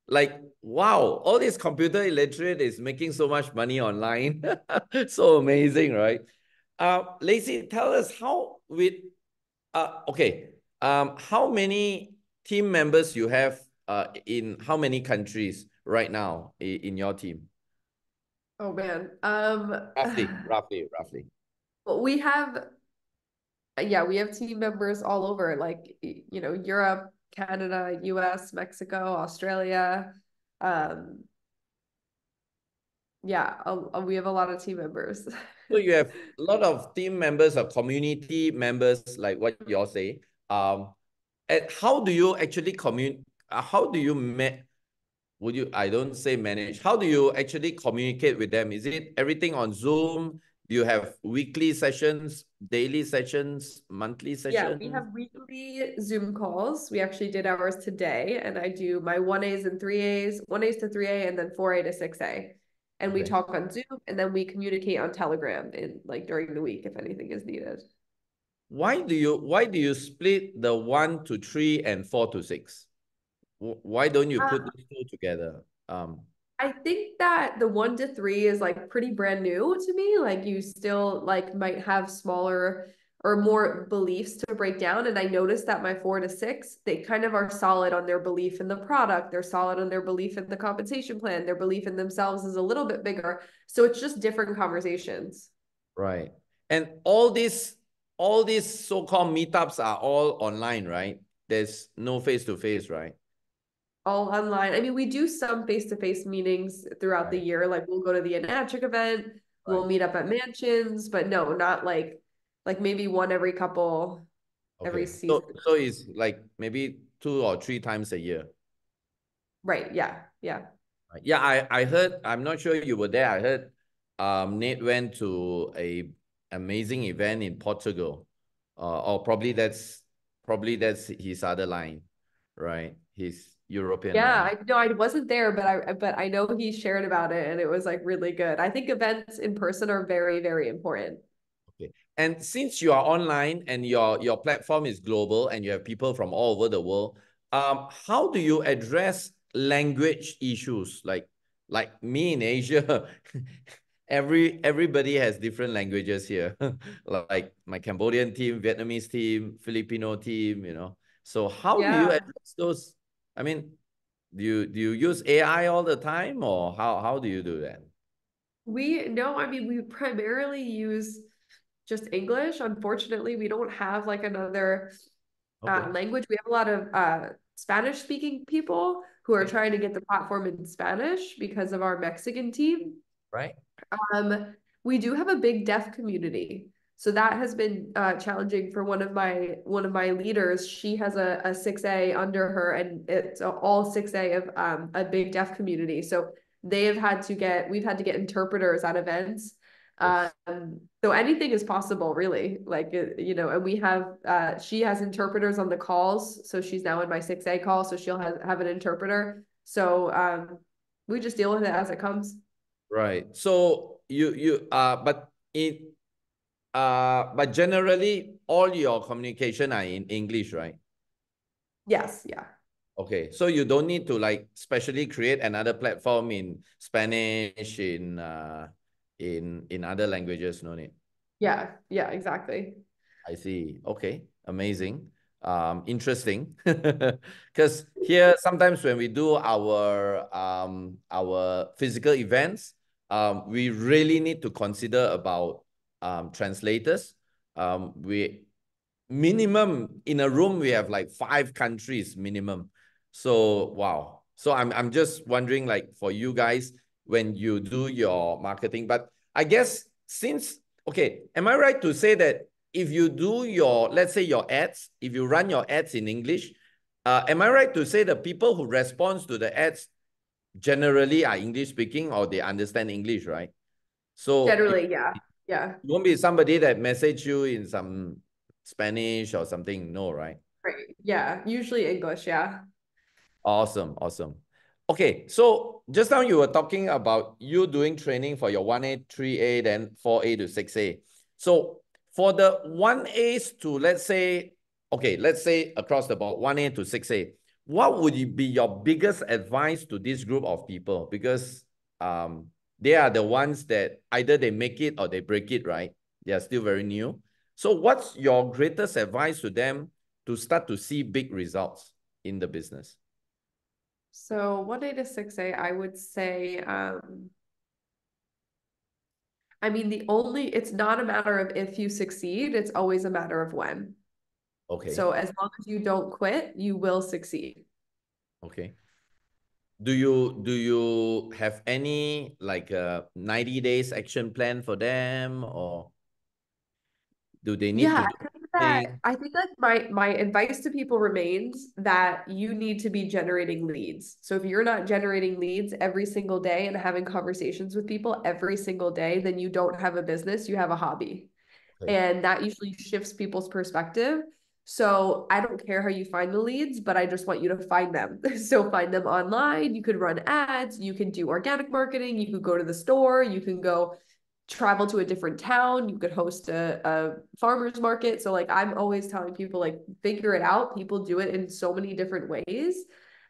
Like, wow, all this computer illiterate is making so much money online. So amazing, right? Lacy, tell us how with okay. How many team members you have in how many countries right now in your team? Oh man. Roughly. Well, we have, yeah, we have team members all over, like, Europe, Canada, US, Mexico, Australia. Um, yeah, we have a lot of team members. So you have a lot of team members or community members, like what you all say. And how do you actually how do you would you, I don't say manage, how do you actually communicate with them? Is it everything on Zoom? Do you have weekly sessions, daily sessions, monthly Yeah, we sessions? have weekly Zoom calls. We actually did ours today, and I do my 1As and 3As, 1As to 3A, and then 4A to 6A. And we Okay. talk on Zoom, and then we communicate on Telegram in like during the week if anything is needed. Why do you split the 1 to 3 and 4 to 6? Why don't you put Uh, these two together? I think that the 1 to 3 is like pretty brand new to me. Like you still like might have smaller or more beliefs to break down. And I noticed that my 4 to 6, they kind of are solid on their belief in the product. They're solid on their belief in the compensation plan. Their belief in themselves is a little bit bigger. So it's just different conversations. Right. And all these so-called meetups are all online, right? There's no face-to-face, right? All online. I mean, we do some face-to-face meetings throughout the Right. year. Like we'll go to the Enagic event, we'll Right. meet up at mansions, but no, not like maybe one every couple every Okay. So season. so it's like maybe 2 or 3 times a year. Right. Yeah. Yeah. Right. Yeah, I heard, I'm not sure you were there. I heard Nate went to a amazing event in Portugal. Or probably that's his other line, right? His European Yeah, line. I know I wasn't there, but I know he shared about it and it was like really good. I think events in person are very, very important. Okay. And since you are online and your platform is global and you have people from all over the world, how do you address language issues? Like me in Asia, everybody has different languages here. Like my Cambodian team, Vietnamese team, Filipino team, you know. So how do you Yeah. address those? I mean, do you use AI all the time, or how do you do that? I mean, we primarily use just English. Unfortunately, we don't have like another Okay. language. We have a lot of Spanish speaking people who are Okay. trying to get the platform in Spanish because of our Mexican team. Right. Um, we do have a big deaf community. So that has been challenging for one of my leaders. She has a 6A under her, and it's all 6A of a big deaf community. So we've had to get interpreters at events. Yes. So anything is possible, really. Like and we have she has interpreters on the calls. So she's now in my 6A call, so she'll have an interpreter. So we just deal with it as it comes. Right. So but generally all your communication are in English, right? Yes, yeah. Okay. So you don't need to like specially create another platform in Spanish, in other languages, no need. Yeah, yeah, exactly. I see. Okay. Amazing. Interesting. Because here sometimes when we do our physical events, we really need to consider about translators. We minimum in a room we have like 5 countries minimum. So wow. So I'm just wondering, like, for you guys when you do your marketing, but I guess since, okay, am I right to say that if you do your, let's say your ads, if you run your ads in English, am I right to say the people who responds to the ads generally are English speaking or they understand English, right? So Generally, yeah. Yeah. it won't be somebody that message you in some Spanish or something. No, right? Right. Yeah. Usually English, yeah. Awesome. Awesome. Okay. So just now you were talking about you doing training for your 1A, 3A, then 4A to 6A. So for the 1As to, let's say, okay, let's say across the board, 1A to 6A, what would be your biggest advice to this group of people? Because they are the ones that either they make it or they break it, right? They are still very new. So what's your greatest advice to them to start to see big results in the business? So 1A to 6A, I would say, I mean, it's not a matter of if you succeed, it's always a matter of when. Okay. So as long as you don't quit, you will succeed. Okay. Do you have any like 90 days action plan for them, or do they need Yeah, to do anything? I think that my advice to people remains that you need to be generating leads. So if you're not generating leads every single day and having conversations with people every single day, then you don't have a business, you have a hobby. Okay. And that usually shifts people's perspective. So I don't care how you find the leads, but I just want you to find them. So find them online. You could run ads, you can do organic marketing, you could go to the store, you can go travel to a different town, you could host a farmer's market. So like I'm always telling people, like, figure it out. People do it in so many different ways.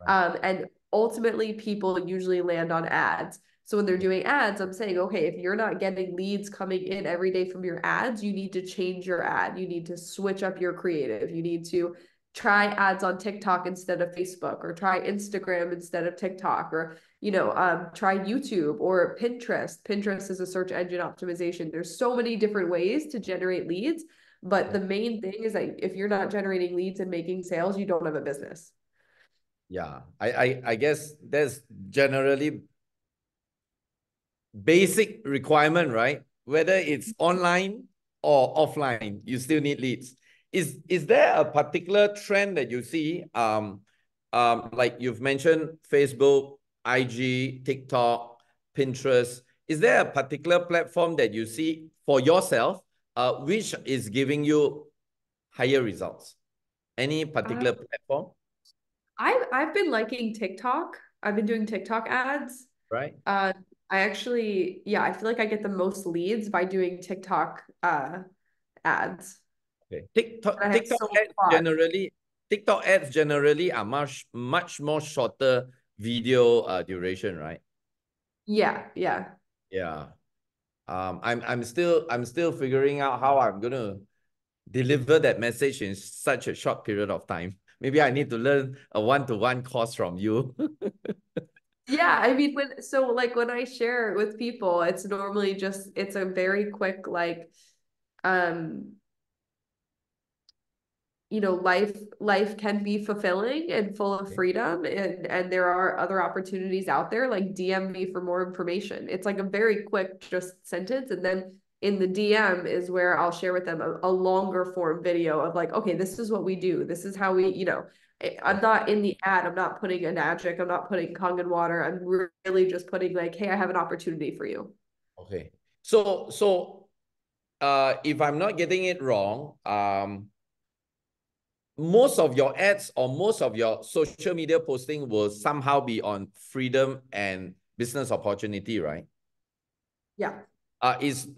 Right. And ultimately people usually land on ads. So when they're Okay. doing ads, I'm saying, okay, if you're not getting leads coming in every day from your ads, you need to change your ad. You need to switch up your creative. You need to try ads on TikTok instead of Facebook, or try Instagram instead of TikTok, or try YouTube or Pinterest. Pinterest is a search engine optimization. There's so many different ways to generate leads, but Okay. the main thing is that if you're not generating leads and making sales, you don't have a business. Yeah. I guess that's generally basic requirement, right? Whether it's online or offline, you still need leads. Is there a particular trend that you see? Like you've mentioned Facebook, IG, TikTok, Pinterest. is there a particular platform that you see for yourself, which is giving you higher results? Any particular platform? I've been liking TikTok. I've been doing TikTok ads. Right. I actually, yeah, I feel like I get the most leads by doing TikTok ads. Okay. And I have TikTok so much ads fun. generally, TikTok ads generally are much more shorter video duration, right? Yeah, yeah. Yeah. I'm still figuring out how I'm gonna deliver that message in such a short period of time. Maybe I need to learn a one-to-one course from you. Yeah, I mean when I share it with people, it's normally just it's a very quick like um life can be fulfilling and full of Okay. freedom, and there are other opportunities out there, like DM me for more information. It's like a very quick just sentence, and then in the DM is where I'll share with them a longer form video of like, okay, this is what we do, this is how we, I'm Okay. not in the ad, I'm not putting Enagic, I'm not putting Kangen water, I'm really just putting like, hey, I have an opportunity for you. Okay. So if I'm not getting it wrong, most of your ads or most of your social media posting will somehow be on freedom and business opportunity, right? Yeah. Is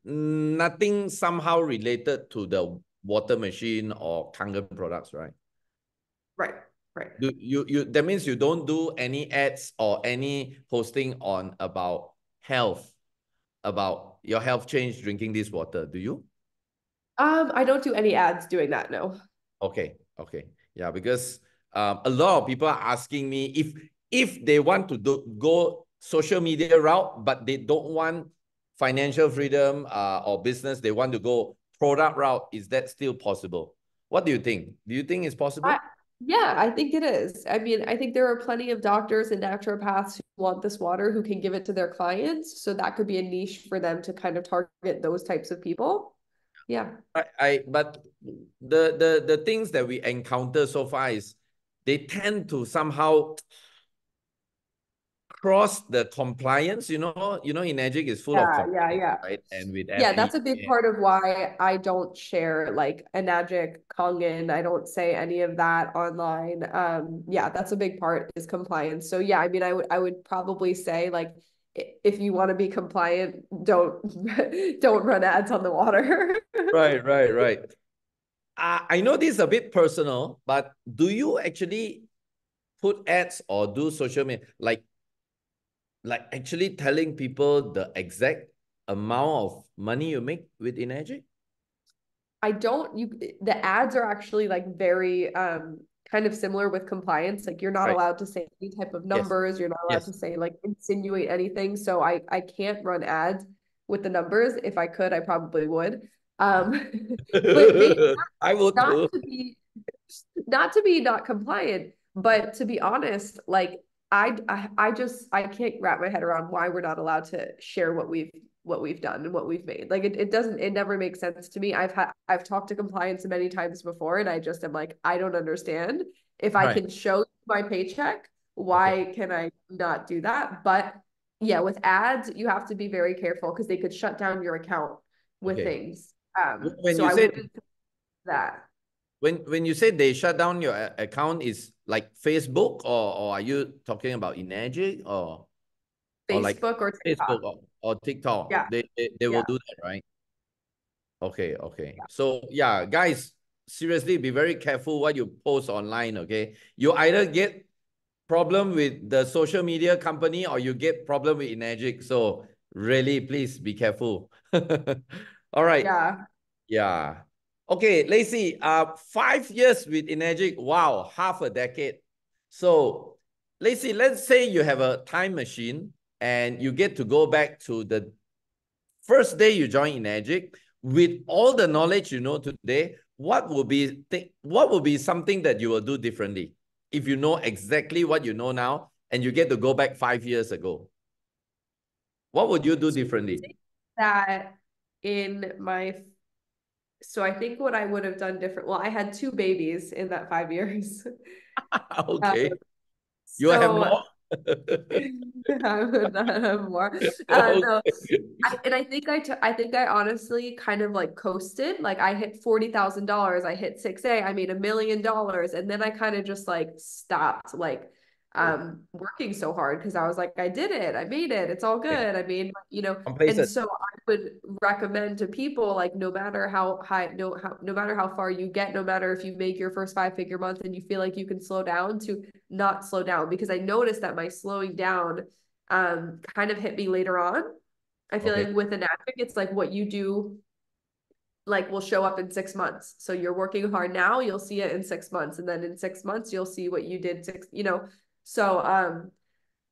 nothing somehow related to the water machine or Kangen products, right? Right. Right. That means you don't do any ads or any posting on about health, about your health change drinking this water, do you? I don't do any ads doing that, no. Okay, okay. Yeah, because a lot of people are asking me if they want to go social media route, but they don't want financial freedom or business, they want to go product route. Is that still possible? What do you think? Do you think it's I, possible? yeah, I think it is. I mean, I think there are plenty of doctors and naturopaths who want this water who can give it to their clients. So that could be a niche for them to kind of target those types of people. Yeah. But the things that we encounter so far is they tend to somehow cross the compliance. Enagic is full of Yeah, yeah, compliance, yeah. right? And with Yeah, that's a big FDA. part of why I don't share like Enagic, Kangen. I don't say any of that online. Yeah, that's a big part is compliance. So yeah, I mean, I would probably say like if you want to be compliant, don't don't run ads on the water. Right, right, right. I know this is a bit personal, but do you actually put ads or do social media like actually telling people the exact amount of money you make with Enagic? I don't you the ads are actually like very kind of similar with compliance. Like you're not Right. allowed to say any type of Yes. numbers, you're not allowed to Yes. say like insinuate anything. So I can't run ads with the numbers. If I could, I probably would. Um but maybe I would not too. to be not compliant, but to be honest, like I just I can't wrap my head around why we're not allowed to share what we've done and what we've made. Like it never makes sense to me. I've talked to compliance many times before, and I just am like, I don't understand. If I Right. can show my paycheck, Okay. why can I not do that? But yeah, with ads, you have to be very careful because they could shut down your account with Okay. things. When So you I said wouldn't do that. when you say they shut down your account is like Facebook or are you talking about Enagic or like Facebook or Facebook TikTok. or TikTok? Yeah, They will yeah, do that, right? Okay, okay. So yeah, guys, seriously, be very careful what you post online, okay? You either get problem with the social media company or you get problem with Enagic. So really, please be careful. All right. yeah. Yeah. Okay, Lacey, 5 years with Enagic. Wow, half a decade. So, Lacey, let's say you have a time machine and you get to go back to the first day you join Enagic with all the knowledge you know today. What will be something that you will do differently if you know exactly what you know now and you get to go back 5 years ago? What would you do So differently? that in my so I think what I would have done different. Well, I had two babies in that 5 years. Um, Okay. You will have so more? I would not have more. No, Okay. I think I think I honestly kind of like coasted. Like I hit $40,000. I hit 6A. I made $1 million, and then I kind of just like stopped like working so hard because I was like, I did it. I made it. It's all Okay. good. I mean, and Complacent. so I would recommend to people like no matter how high, no matter how far you get, no matter if you make your first 5-figure month and you feel like you can slow down, to not slow down, because I noticed that my slowing down kind of hit me later on. I feel Okay. like with Enagic, it's like what you do like will show up in 6 months. So you're working hard now, you'll see it in 6 months, and then in 6 months you'll see what you did So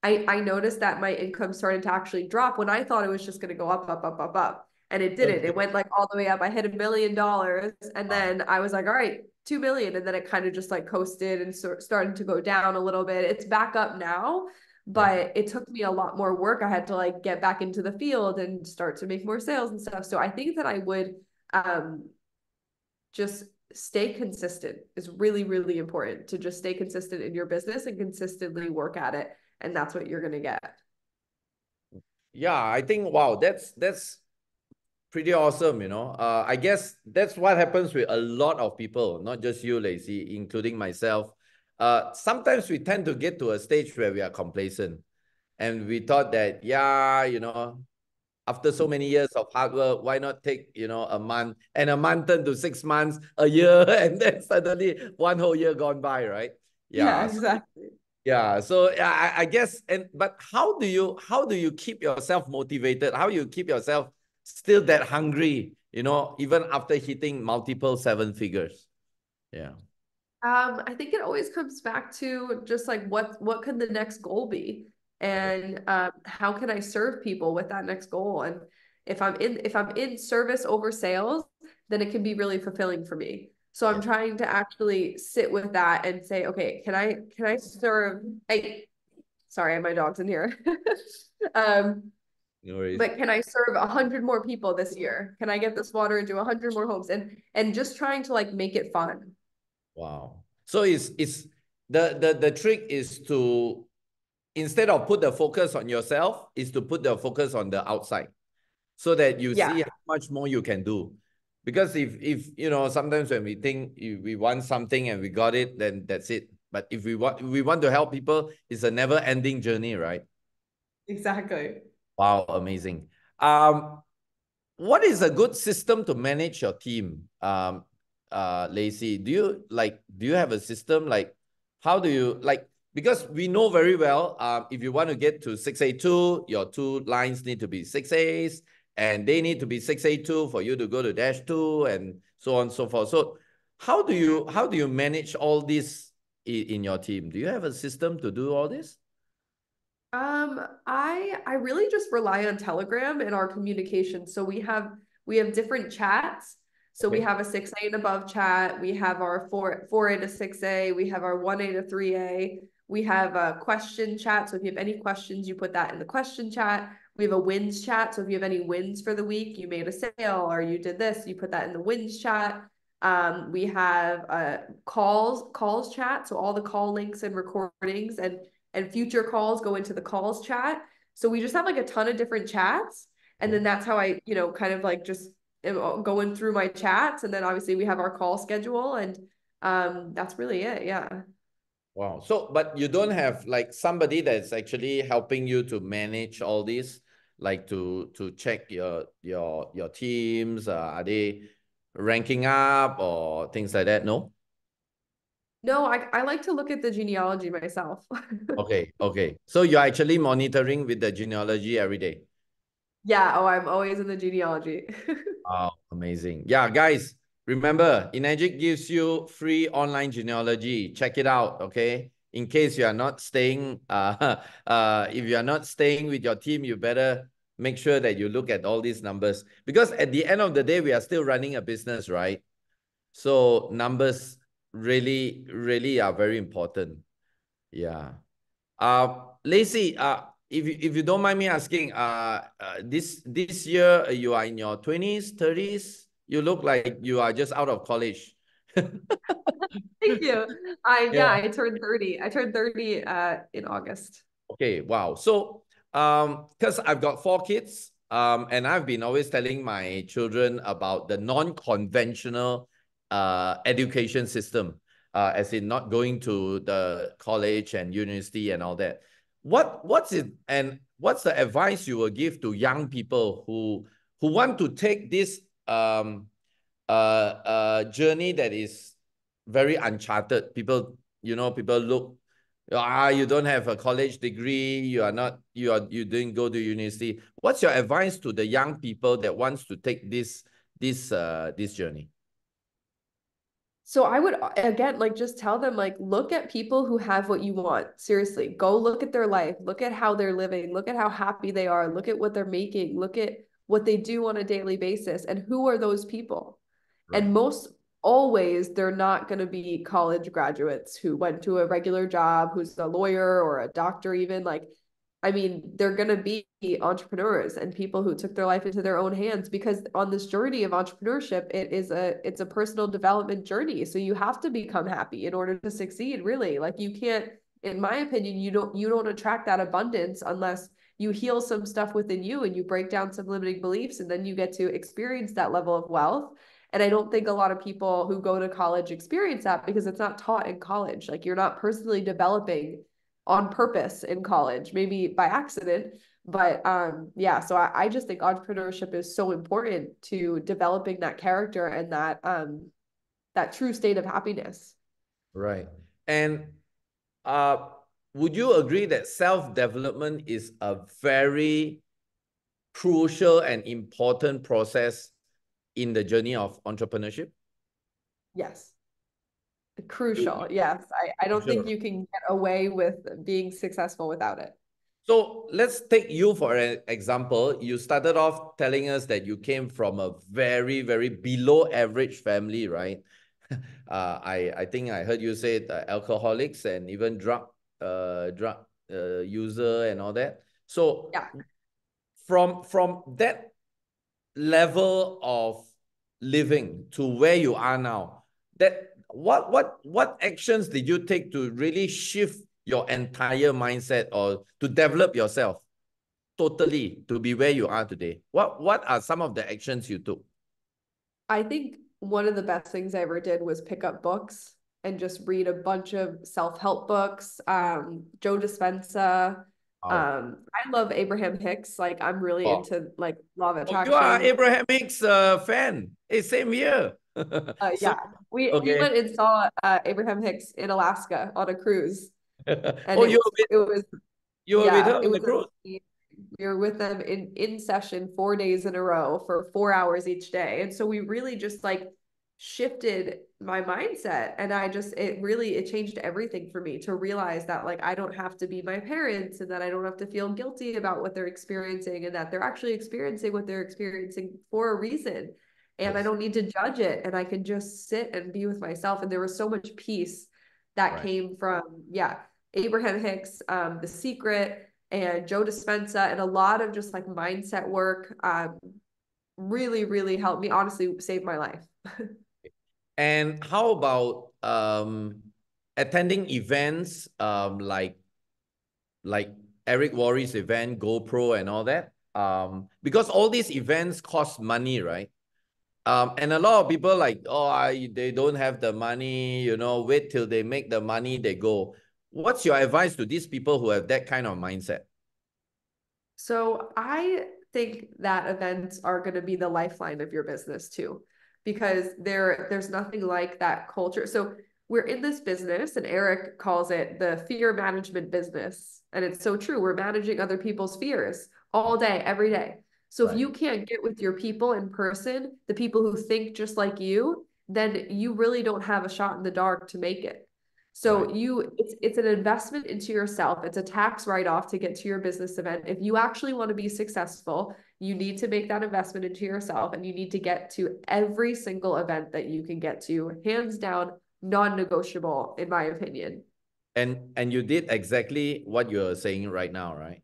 I noticed that my income started to actually drop when I thought it was just going to go up, up, up, up, up. And it didn't. It Okay. went like all the way up. I hit $1 million, and Wow. then I was like, all right, 2 million. And then it kind of just like coasted and started to go down a little bit. It's back up now, Yeah. but it took me a lot more work. I had to like get back into the field and start to make more sales and stuff. So I think that I would um just stay consistent is really, really important, to just stay consistent in your business and consistently work at it. And that's what you're going to get. Yeah, I think wow, that's pretty awesome, you know. I guess that's what happens with a lot of people, not just you, Lacy, including myself. Sometimes we tend to get to a stage where we are complacent and we thought that, yeah, you know, after so many years of hard work, why not take, you know, a month, and a month turn to 6 months, a year, and then suddenly one whole year gone by, right? Yeah, Yeah. So, exactly. yeah. So yeah, I guess, but how do you keep yourself motivated? How do you keep yourself still that hungry, you know, even after hitting multiple seven figures? Yeah. I think it always comes back to just like what could the next goal be, Okay. and how can I serve people with that next goal? And if I'm in service over sales, then it can be really fulfilling for me. So I'm Yeah. trying to actually sit with that and say, okay, can I serve? Hey, sorry, my dog's in here. um, No worries. but can I serve 100 more people this year? Can I get this water into 100 more homes? And just trying to like make it fun. Wow. So it's the trick is to, instead of put the focus on yourself, is to put the focus on the outside so that you Yeah, see how much more you can do. Because if you know, sometimes when we think we want something and we got it, then that's it. But if we want to help people, it's a never ending journey, right? exactly. Wow, amazing. Um, what is a good system to manage your team? Lacy, do you have a system? Like, how do you like, because we know very well, if you want to get to 6A2, your two lines need to be 6As, and they need to be 6A2 for you to go to -2, and so on and so forth. So how do you manage all this in your team? Do you have a system to do all this? I really just rely on Telegram in our communication. So we have different chats. So we Okay. have a 6A and above chat. We have our 4A to 6A. We have our 1A to 3A. We have a question chat. So if you have any questions, you put that in the question chat. We have a wins chat. So if you have any wins for the week, you made a sale or you did this, you put that in the wins chat. We have a calls chat. So all the call links and recordings and future calls go into the calls chat. So we just have like a ton of different chats. And then that's how I, kind of like just am going through my chats. And then obviously we have our call schedule, and that's really it. Yeah. Wow. So, but you don't have like somebody that's actually helping you to manage all this, like to check your teams. Are they ranking up or things like that? No? No, I like to look at the genealogy myself. Okay, okay. So you're actually monitoring with the genealogy every day. Yeah. Oh, I'm always in the genealogy. Wow, amazing. Yeah, guys, remember, Enagic gives you free online genealogy. Check it out, okay? In case you are not staying, if you are not staying with your team, you better make sure that you look at all these numbers. Because at the end of the day, we are still running a business, right? So numbers really, really are very important. Yeah. Lacy, if you don't mind me asking, this year you are in your 20s, 30s. You look like you are just out of college. Thank you. I Yeah. yeah, I turned 30. I turned 30 in August. Okay, wow. So, because I've got four kids, and I've been always telling my children about the non-conventional education system, as in not going to the college and university and all that. What's it, and what's the advice you will give to young people who want to take this journey that is very uncharted? People, people look, you don't have a college degree, you didn't go to university. What's your advice to the young people that wants to take this journey? So I would again like just tell them like look at people who have what you want. Seriously, go look at their life, look at how they're living, look at how happy they are, look at what they're making, look at what they do on a daily basis and who are those people. Right. And most always they're not going to be college graduates who went to a regular job, who's a lawyer or a doctor even like I mean, they're going to be entrepreneurs and people who took their life into their own hands because on this journey of entrepreneurship, it's a personal development journey. So you have to become happy in order to succeed, really. Like you can't, in my opinion, you don't attract that abundance unless you heal some stuff within you and you break down some limiting beliefs and then you get to experience that level of wealth. And I don't think a lot of people who go to college experience that because it's not taught in college. Like you're not personally developing on purpose in college, maybe by accident. But yeah, so I just think entrepreneurship is so important to developing that character and that true state of happiness. Right. And uh, would you agree that self-development is a very crucial and important process in the journey of entrepreneurship? Yes. Crucial. Yes. I don't think Sure. you can get away with being successful without it. So let's take you for an example. You started off telling us that you came from a very, very below average family, right? I think I heard you say alcoholics and even drug user and all that. So Yeah. from that level of living to where you are now, that what actions did you take to really shift your entire mindset or to develop yourself totally to be where you are today? What are some of the actions you took? I think one of the best things I ever did was pick up books and just read a bunch of self-help books. Joe Dispenza. Wow. I love Abraham Hicks. Like I'm really Oh, into like law of oh, you are attraction. Abraham Hicks fan. Hey, same here. So Yeah, we okay. went and saw Abraham Hicks in Alaska on a cruise, and Oh, it was you were with her yeah, it on was the cruise. amazing. We were with them in session 4 days in a row for 4 hours each day. And so we really just like shifted my mindset. And it changed everything for me to realize that like I don't have to be my parents and that I don't have to feel guilty about what they're experiencing and that they're actually experiencing what they're experiencing for a reason. And I Yes. don't need to judge it. And I can just sit and be with myself. And there was so much peace that Right. came from, yeah, Abraham Hicks, The Secret, and Joe Dispenza, and a lot of just like mindset work really, really helped me, honestly, save my life. And how about attending events like Eric Worre's event, GoPro and all that? Because all these events cost money, right? And a lot of people like, oh, they don't have the money, wait till they make the money, they go. What's your advice to these people who have that kind of mindset? So I think that events are going to be the lifeline of your business too, because there's nothing like that culture. So we're in this business, and Eric calls it the fear management business, and it's so true. We're managing other people's fears all day, every day. So if Right, you can't get with your people in person, the people who think just like you, then you really don't have a shot in the dark to make it. right. So it's an investment into yourself. It's a tax write-off to get to your business event. If you actually want to be successful, you need to make that investment into yourself and you need to get to every single event that you can get to, hands down, non-negotiable, in my opinion. And you did exactly what you're saying right now, right?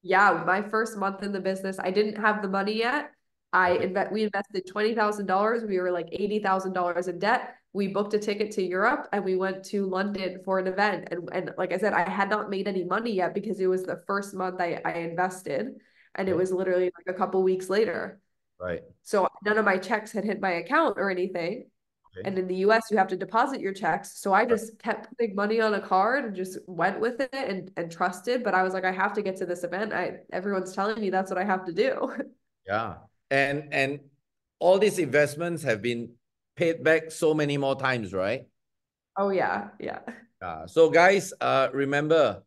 Yeah, my first month in the business, I didn't have the money yet. Okay. We invested $20,000. We were like $80,000 in debt. we booked a ticket to Europe and we went to London for an event. And like I said, I had not made any money yet because it was the first month I invested, and it Okay. was literally like a couple weeks later. Right. So none of my checks had hit my account or anything. Okay. And in the US, you have to deposit your checks. So I Right. just kept putting money on a card and just went with it and trusted. But I was like, I have to get to this event. Everyone's telling me that's what I have to do. Yeah. And all these investments have been paid back so many more times, right? Oh yeah, yeah. So guys, remember,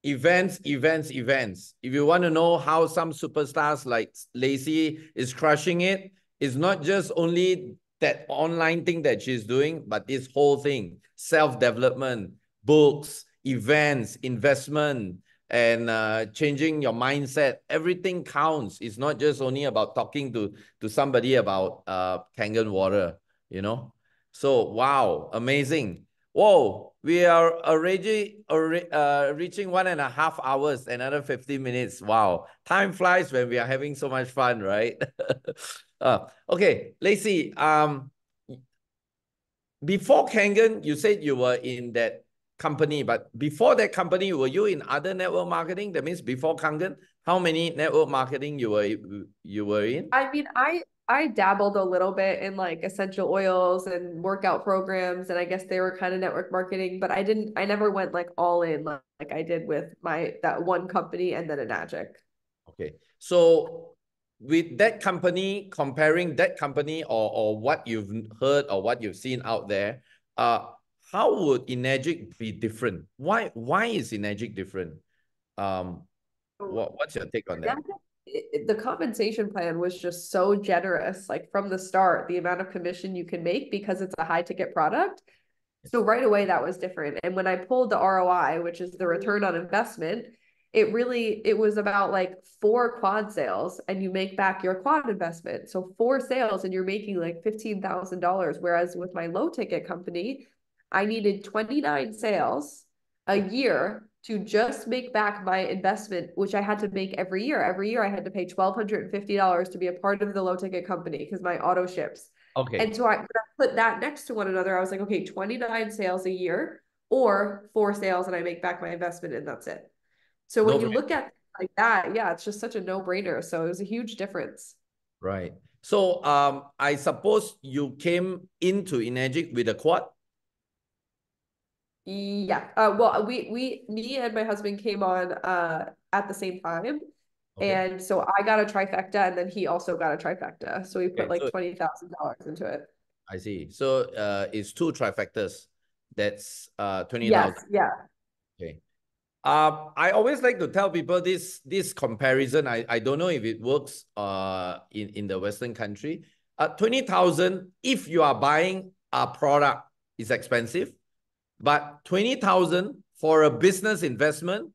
events, events, events. If you want to know how some superstars like Lacy is crushing it, it's not just only that online thing that she's doing, but this whole thing, self-development, books, events, investment, and changing your mindset. Everything counts. It's not just only about talking to somebody about Kangen water, you know? So, wow, amazing. Whoa, we are already reaching 1.5 hours, another 15 minutes. Wow, time flies when we are having so much fun, right? Okay, Lacy, before Kangen, you said you were in that company, but before that company, were you in other network marketing? That means before Kangen, how many network marketing you were in? I mean, I dabbled a little bit in like essential oils and workout programs, and I guess they were kind of network marketing, but I never went like all in like I did with my that one company and then Enagic. Okay. So with that company, comparing that company or what you've heard or what you've seen out there, how would Enagic be different? Why is Enagic different? Um, what's your take on that? The compensation plan was just so generous, like from the start, the amount of commission you can make because it's a high ticket product. So right away that was different. And when I pulled the ROI, which is the return on investment, it was about like 4 quad sales and you make back your quad investment. So 4 sales and you're making like $15,000. Whereas with my low ticket company, I needed 29 sales a year to just make back my investment, which I had to make every year. Every year I had to pay $1,250 to be a part of the low ticket company because my auto ships. Okay. And so I put that next to one another. I was like, okay, 29 sales a year or 4 sales and I make back my investment and that's it. So when No, you look at it like that, yeah, it's just such a no-brainer. So it was a huge difference. right. So I suppose you came into Enagic with a quad. Yeah. Well, me and my husband came on at the same time. Okay. And so I got a trifecta and then he also got a trifecta. So we put Okay. like So $20,000 into it. I see. So it's two trifectas. That's 20,000. Yes. Yeah. Okay. I always like to tell people this comparison. I don't know if it works in the Western country. 20,000 if you are buying a product is expensive, but 20,000 for a business investment,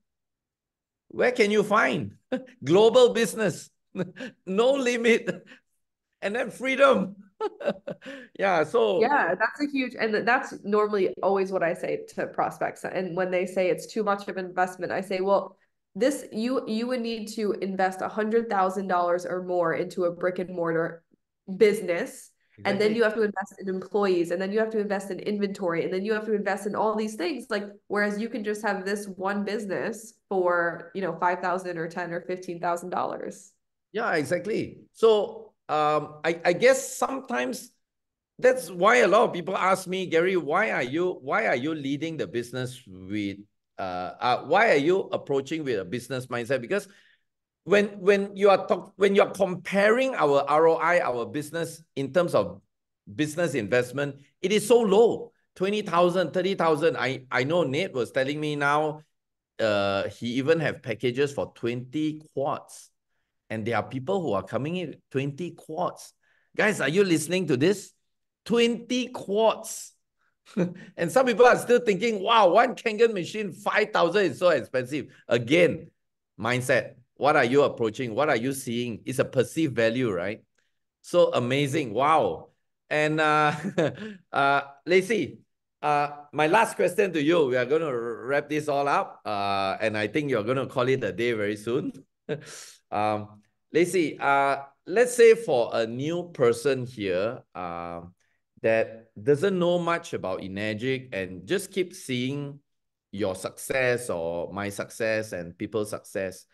where can you find global business? No limit, and then freedom. Yeah, so Yeah, that's a huge, and that's normally always what I say to prospects. And when they say it's too much of an investment, I say, well, this you would need to invest $100,000 or more into a brick and mortar business, and then exactly. you have to invest in employees, and then you have to invest in inventory, and then you have to invest in all these things. Like, whereas you can just have this one business for, 5,000 or 10 or $15,000. Yeah, exactly. So I guess sometimes that's why a lot of people ask me, Gary, why are you leading the business with why are you approaching with a business mindset? Because when you're comparing our ROI, our business in terms of business investment, it is so low. 20,000, 30,000. I know Nate was telling me now he even have packages for 20 quads. And there are people who are coming in 20 quads. Guys, are you listening to this? 20 quads. And some people are still thinking, wow, one Kangen machine, 5,000 is so expensive. Again, mindset. What are you approaching? What are you seeing? It's a perceived value, right? So amazing. Wow. And Lacy, my last question to you. We are going to wrap this all up. And I think you're going to call it a day very soon. Lacy, let's say for a new person here, that doesn't know much about Enagic and just keep seeing your success or my success and people's success,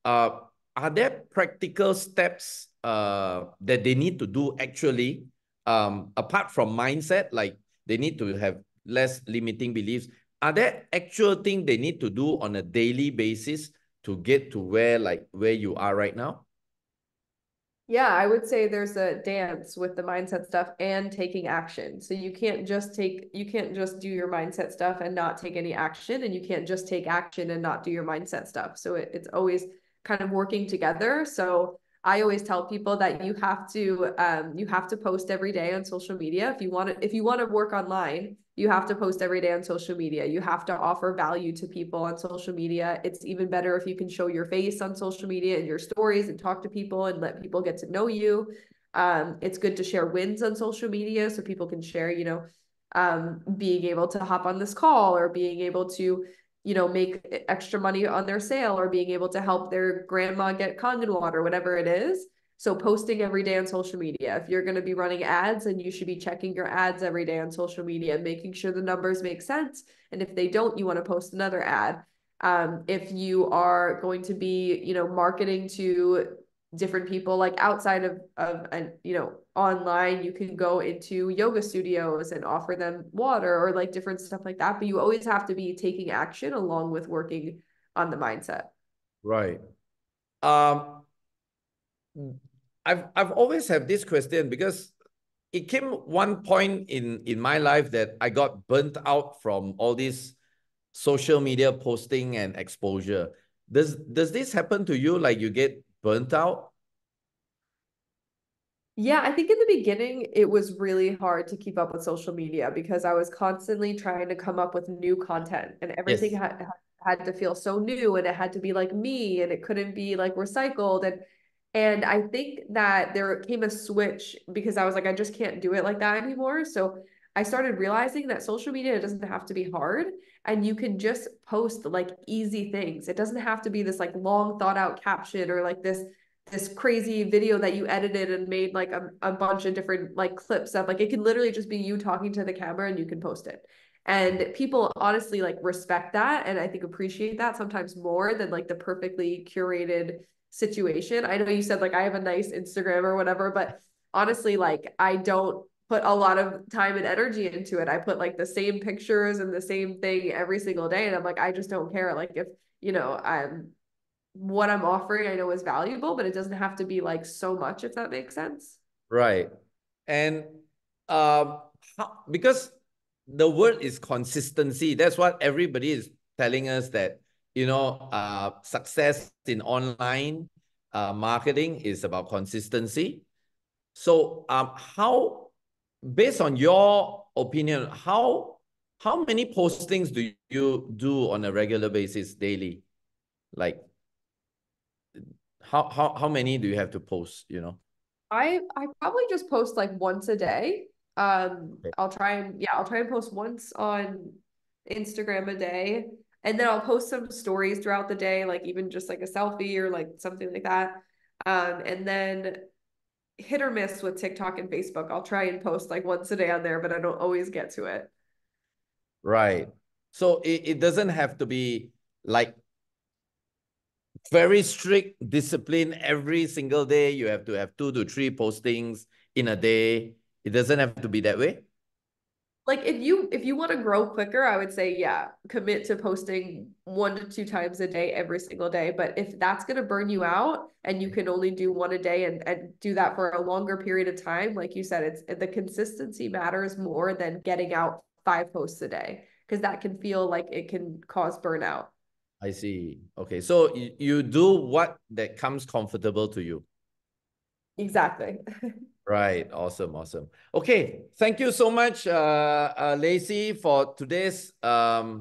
uh, are there practical steps that they need to do actually, apart from mindset, like they need to have less limiting beliefs? Are there actual things they need to do on a daily basis to get to where you are right now? Yeah, I would say there's a dance with the mindset stuff and taking action. So you can't just do your mindset stuff and not take any action, and you can't just take action and not do your mindset stuff. So it's always kind of working together. So I always tell people that you have to post every day on social media. If you want to work online, you have to post every day on social media. You have to offer value to people on social media. It's even better if you can show your face on social media and your stories and talk to people and let people get to know you. It's good to share wins on social media so people can share, being able to hop on this call, or being able to, make extra money on their sale, or being able to help their grandma get Kangen water, whatever it is. So posting every day on social media. If you're going to be running ads, and you should be checking your ads every day on social media, making sure the numbers make sense. And if they don't, you want to post another ad. If you are going to be, marketing to different people, like outside of online, you can go into yoga studios and offer them water or like different stuff like that. But you always have to be taking action along with working on the mindset. Right. Um, I've always had this question because it came one point in my life that I got burnt out from all this social media posting and exposure. Does this happen to you? Like you get burnt out? Yeah, I think in the beginning it was really hard to keep up with social media because I was constantly trying to come up with new content, and everything Yes. had to feel so new, and it had to be like me, and it couldn't be like recycled. And I think that there came a switch because I was like, I just can't do it like that anymore. So I started realizing that social media doesn't have to be hard, and you can just post like easy things. It doesn't have to be this like long thought out caption, or like this crazy video that you edited and made like a bunch of different like clips of. Like, it can literally just be you talking to the camera, and you can post it. And people honestly like respect that, and I think appreciate that sometimes more than like the perfectly curated situation. I know you said like I have a nice Instagram or whatever, but honestly, like I don't put a lot of time and energy into it. I put like the same pictures and the same thing every single day, and I'm like, I just don't care. Like, if I'm what I'm offering, I know is valuable, but it doesn't have to be like so much, if that makes sense. Right. And because the word is consistency, that's what everybody is telling us, that, success in online marketing is about consistency. So based on your opinion, how many postings do you do on a regular basis daily? Like how many do you have to post? I probably just post like once a day. Okay. I'll try and post once on Instagram a day. And then I'll post some stories throughout the day, like even just like a selfie or like something like that. And then hit or miss with TikTok and Facebook. I'll try and post like once a day on there, but I don't always get to it. Right. So it doesn't have to be like very strict discipline every single day. You have to have 2 to 3 postings in a day. It doesn't have to be that way. Like, if you want to grow quicker, I would say, yeah, commit to posting 1 to 2 times a day every single day. But if that's going to burn you out and you can only do one a day, and do that for a longer period of time, like you said, it's the consistency matters more than getting out 5 posts a day, because that can feel like it can cause burnout. I see. Okay. So you do what that comes comfortable to you. Exactly. Right. Awesome. Awesome. Okay. Thank you so much, Lacy, for today's